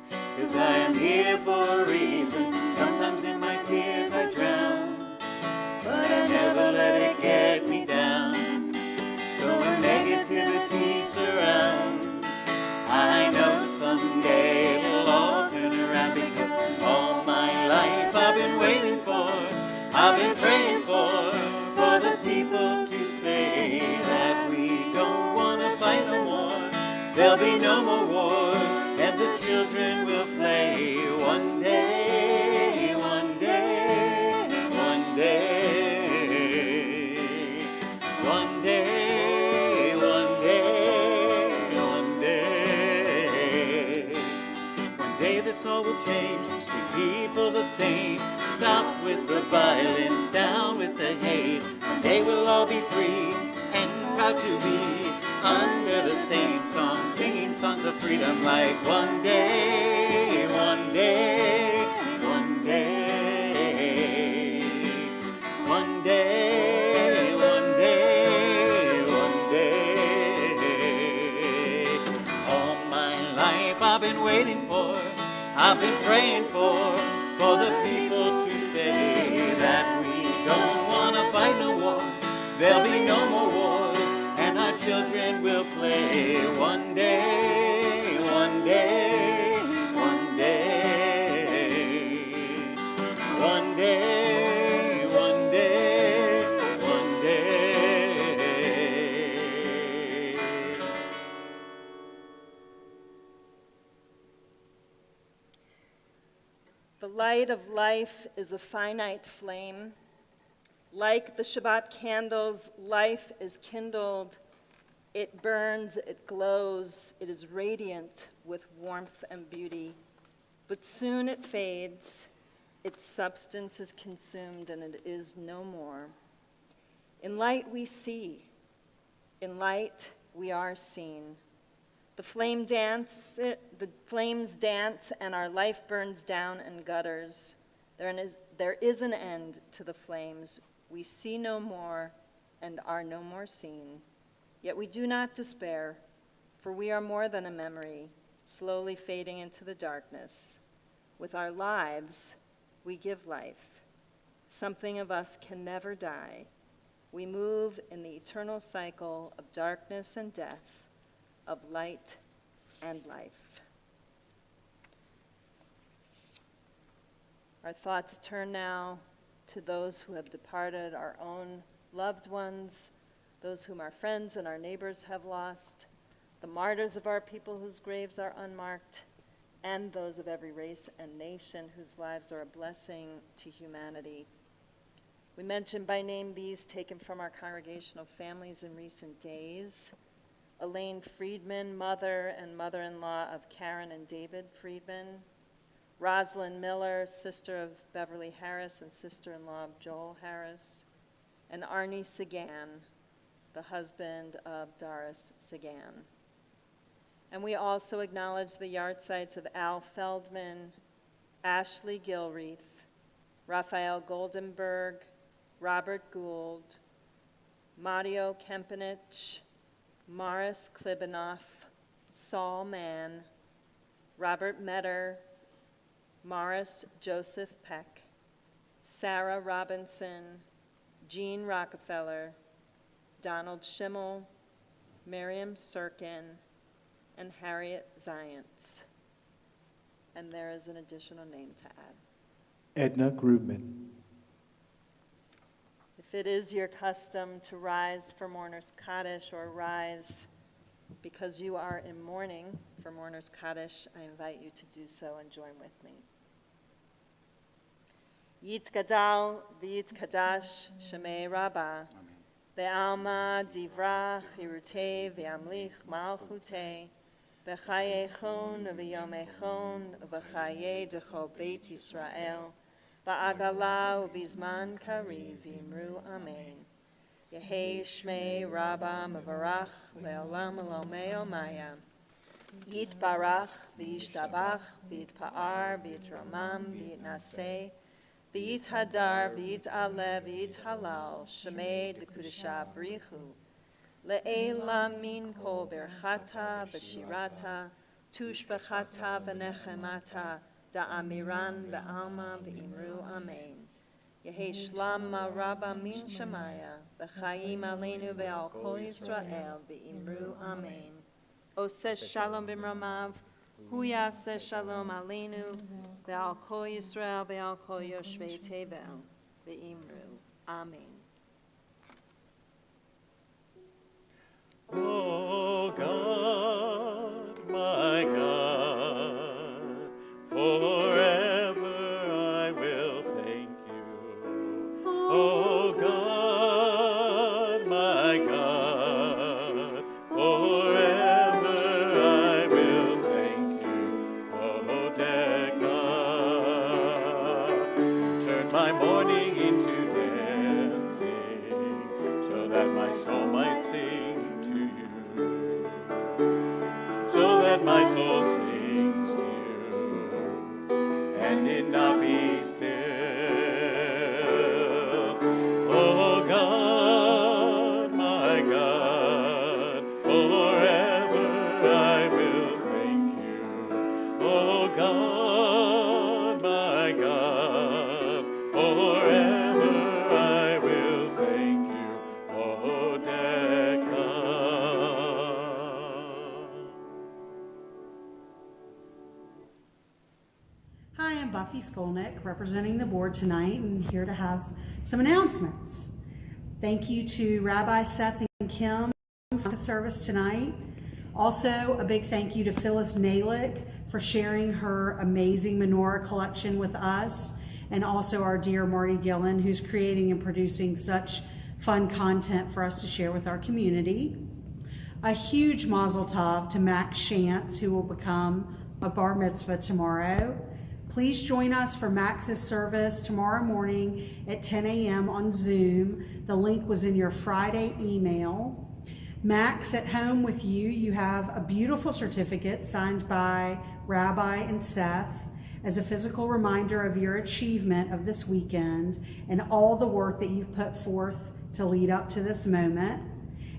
'cause I am here for a reason. Sometimes in my tears I drown, but I never let it get me down. So when negativity surrounds, I know someday it'll all turn around, because all my life I've been waiting for, I've been praying for the people to say that we don't want to fight no more. There'll be no more wars, and the children will play one day, one day, one day, one day, one day, one day. One day this all will change, treat people the same. Stop with the violence, down with the hate. One day we'll all be free and proud to be under the same song, singing songs of freedom like one day, one day, one day, one day, one day, one day. All my life I've been waiting for, I've been praying for the people to say that we don't want to fight no war. There'll be no more wars, and our children will play one day, one day, one day, one day, one day, one day. The light of life is a finite flame. Like the Shabbat candles, life is kindled. It burns, it glows, it is radiant with warmth and beauty. But soon it fades, its substance is consumed, and it is no more. In light we see, in light we are seen. The flames dance, and our life burns down in gutters. There is an end to the flames. We see no more and are no more seen. Yet we do not despair, for we are more than a memory, slowly fading into the darkness. With our lives, we give life. Something of us can never die. We move in the eternal cycle of darkness and death, of light and life. Our thoughts turn now to those who have departed, our own loved ones, those whom our friends and our neighbors have lost, the martyrs of our people whose graves are unmarked, and those of every race and nation whose lives are a blessing to humanity. We mention by name these taken from our congregational families in recent days. Elaine Friedman, mother and mother-in-law of Karen and David Friedman. Rosalind Miller, sister of Beverly Harris and sister-in-law of Joel Harris. And Arnie Sagan, the husband of Doris Sagan. And we also acknowledge the yahrzeits of Al Feldman, Ashley Gilreath, Raphael Goldenberg, Robert Gould, Mario Kempenich, Morris Klibanoff, Saul Mann, Robert Metter, Morris Joseph Peck, Sarah Robinson, Jean Rockefeller, Donald Schimmel, Miriam Sirkin, and Harriet Zients. And there is an additional name to add. Edna Grubman. If it is your custom to rise for Mourner's Kaddish or rise because you are in mourning for Mourner's Kaddish, I invite you to do so and join with me. Yitzgadal v'yitzkadash Shemei Rabbah. Ve'alma divrach yirutei ve'amlich malchutei v'chayechon v'yomechon v'chaye dechol Beit Yisrael v'agala u'bizman kariv v'imru amen. Yehei shmei Rabba mevarach le'olam elomei maya. Yitbarach v'yishtabach v'yitpa'ar v'yitramam v'yitnaseh v'yithadar v'yit'aleh v'yithalal shemei dekudesha brichu le'ela min kol berchata v'shirata tushbechata v'nechemata da'amiran v'alma v'imru amen. Yehi shlam Rabba min Shemaya v'chaim aleinu ve'al kol Yisrael v'imru amen. Oseh shalom b'mramav, hu yaseh shalom aleinu, ve'al kol Yisrael ve'al kol yoshvei tevel, ve'imru. Amen. O God, my God, forever I will thank you. O God, my God, forever I will thank you. O Decca, turn my mourning into dancing, so that my soul might sing to you, so that my soul sings to you, and it not be still. Oh God, my God, forever I will thank you. Oh God, my God, forever I will thank you. Oh Decca. Hi, I'm Buffy Skolnick, representing the board tonight, and here to have some announcements. Thank you to Rabbi Seth and Kim for the service tonight. Also, a big thank you to Phyllis Nalick for sharing her amazing menorah collection with us, and also our dear Marty Gillen, who's creating and producing such fun content for us to share with our community. A huge mazel tov to Max Shantz, who will become a bar mitzvah tomorrow. Please join us for Max's service tomorrow morning at 10 a.m. on Zoom. The link was in your Friday email. Max, at home with you, you have a beautiful certificate signed by Rabbi and Seth as a physical reminder of your achievement of this weekend and all the work that you've put forth to lead up to this moment.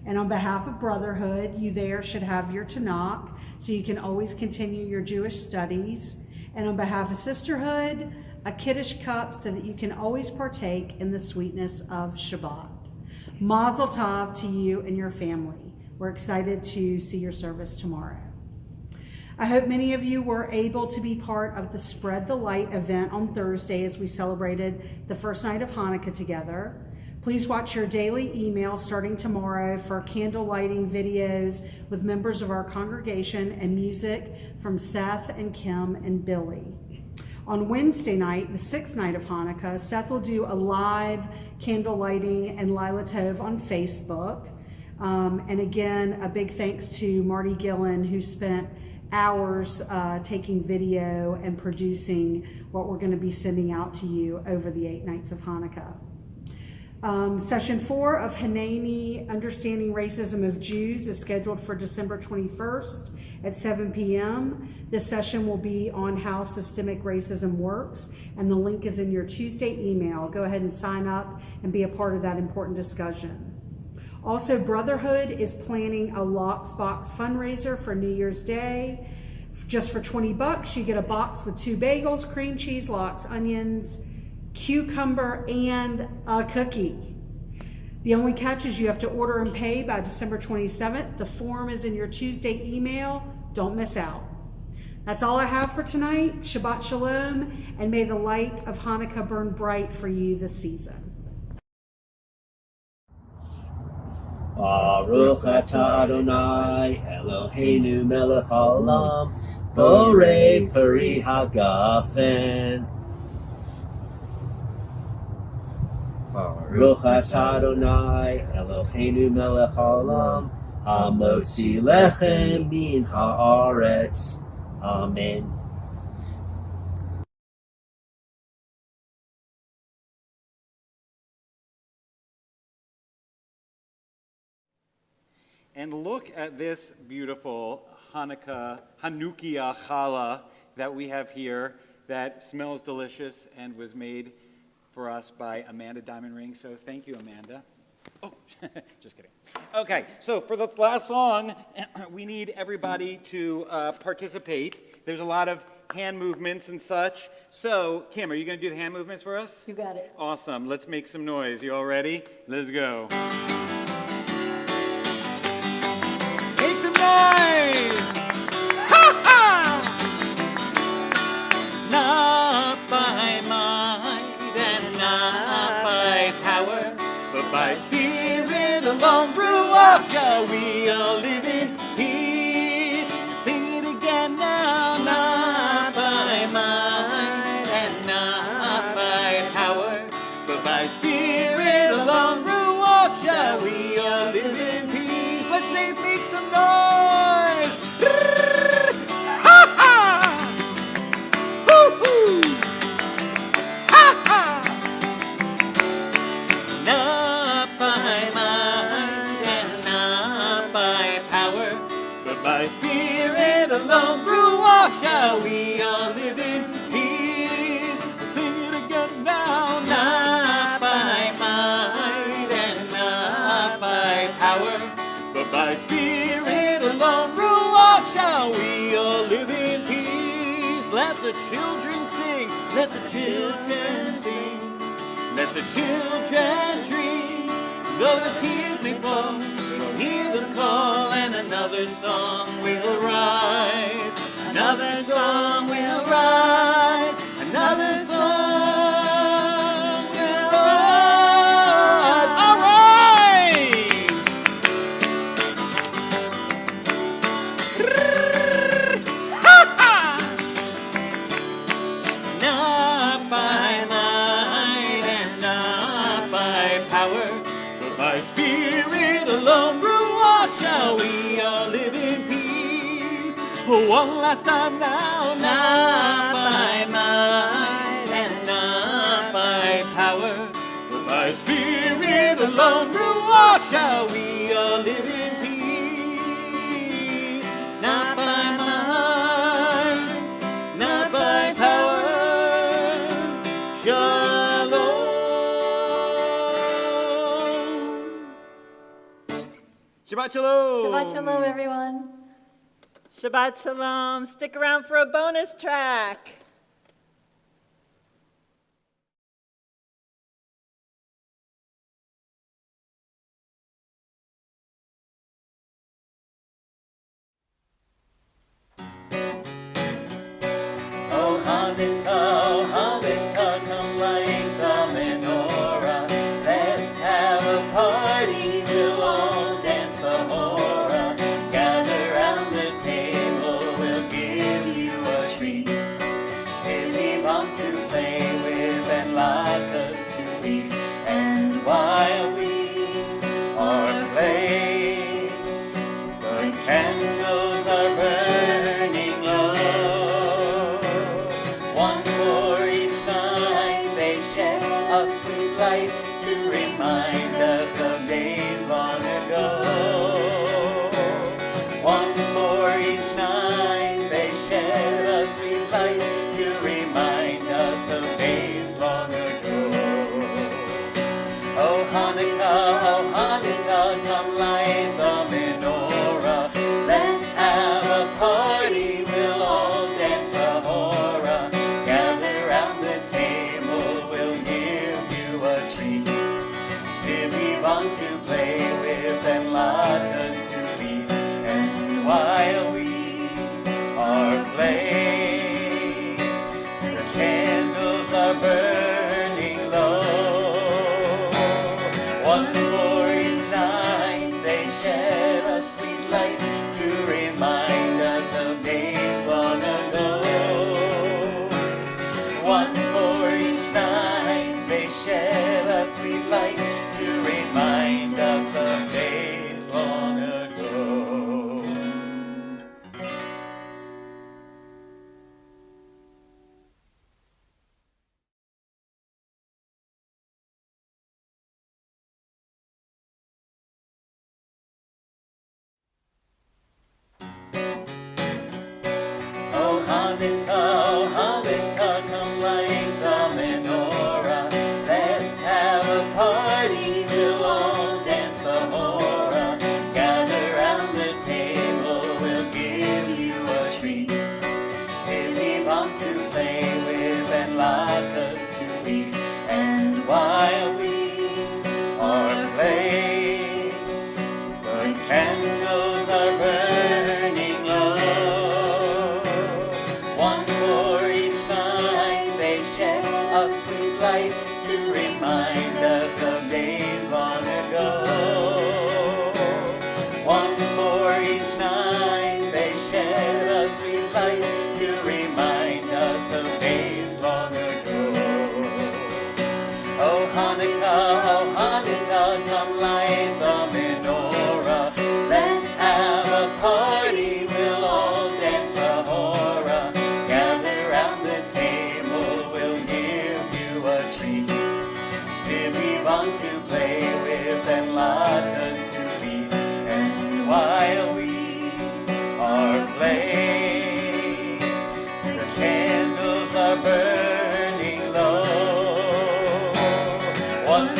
And on behalf of Brotherhood, you there should have your Tanakh, so you can always continue your Jewish studies. And on behalf of Sisterhood, a Kiddush cup so that you can always partake in the sweetness of Shabbat. Mazel tov to you and your family. We're excited to see your service tomorrow. I hope many of you were able to be part of the Spread the Light event on Thursday as we celebrated the first night of Hanukkah together. Please watch your daily email starting tomorrow for candle lighting videos with members of our congregation and music from Seth and Kim and Billy. On Wednesday night, the sixth night of Hanukkah, Seth will do a live candle lighting and Lila Tov on Facebook. And again, a big thanks to Marty Gillen, who spent hours taking video and producing what we're going to be sending out to you over the 8 nights of Hanukkah. Session 4 of Hanani, Understanding Racism of Jews, is scheduled for December 21st at 7 p.m. This session will be on how systemic racism works, and the link is in your Tuesday email. Go ahead and sign up and be a part of that important discussion. Also, Brotherhood is planning a Lox Box fundraiser for New Year's Day. Just for $20, you get a box with 2 bagels, cream cheese, lox, onions, cucumber, and a cookie. The only catch is you have to order and pay by December 27th. The form is in your Tuesday email. Don't miss out. That's all I have for tonight. Shabbat Shalom, and may the light of Hanukkah burn bright for you this season. Baruch atah Adonai Eloheinu melech haolam borei peri hagafen. Baruch atah Adonai Eloheinu melech haolam hamotzi lechem min haaretz. Amen. And look at this beautiful Hanukkah challah that we have here that smells delicious and was made for us by Amanda Diamond Ring. So thank you, Amanda. Oh, just kidding. Okay, so for this last song, we need everybody to participate. There's a lot of hand movements and such. So, Kim, are you going to do the hand movements for us? You got it. Awesome. Let's make some noise. You all ready? Let's go. Make some noise! Ha-ha! Not by might and not by power, but by Spirit alone, Ruach, shall we all live in peace. Sing it again now. Not by might and not by power, but by Spirit alone, Ruach, shall we all live in peace. Let's say, make some noise. Ha-ha! Woo-hoo! Ha-ha! Not by might and not by power, but by Spirit alone, Ruach, shall we all live in peace. Sing it again now. Not by might and not by power, but by Spirit alone, Ruach, shall we all live in peace. Let the children sing, let the children sing, let the children dream. Though the tears may fall, we'll hear the call, and another song will rise. Another song will rise. Another song will rise. All right! Ha-ha! Not by might and not by power, but by Spirit alone, Ruach, shall we all live in peace. One last time now. Not by might and not by power, but by Spirit alone, Ruach, shall we all live in peace. Not by might, not by power. Shalom. Shabbat shalom. Shabbat shalom, everyone. Shabbat shalom. Stick around for a bonus track. Oh Hanukkah, come light the menorah. Let's have a party, we'll all dance the hora. Gather round the table, we'll give you a treat. Silly bomb to play with and latkes to eat. And while we are playing, the candles are burning low. One for each night, they shed a sweet light to remind us of days long ago. One for each night, they shed a sweet light to remind us of days long ago. Oh Hanukkah, come light the menorah. Let's have a party, we'll all dance a hora. Gather round the table, we'll give you a treat. Silly bomb to play with and latkes to eat. And while we are playing, the candles are burning low. One for each night, they shed a sweet light to remind us of days long ago. One for each night, they shed a sweet light to remind us of days long ago. Oh Hanukkah, come light the menorah. Let's have a party, we'll all dance the hora. Gather round the table, we'll give you a treat. Silly bomb to play with and latkes to eat. And while we are playing, the candles are burning low. One for each night, they shed a sweet light to remind us of days long ago. One for each night, they shed a sweet light to remind us of days long ago. Oh Hanukkah, come light the menorah. Let's have a party, we'll all dance a hora. Gather round the table, we'll give you a treat. Silly bomb to play with and latkes to eat. And while we are playing, the candles are burning low. One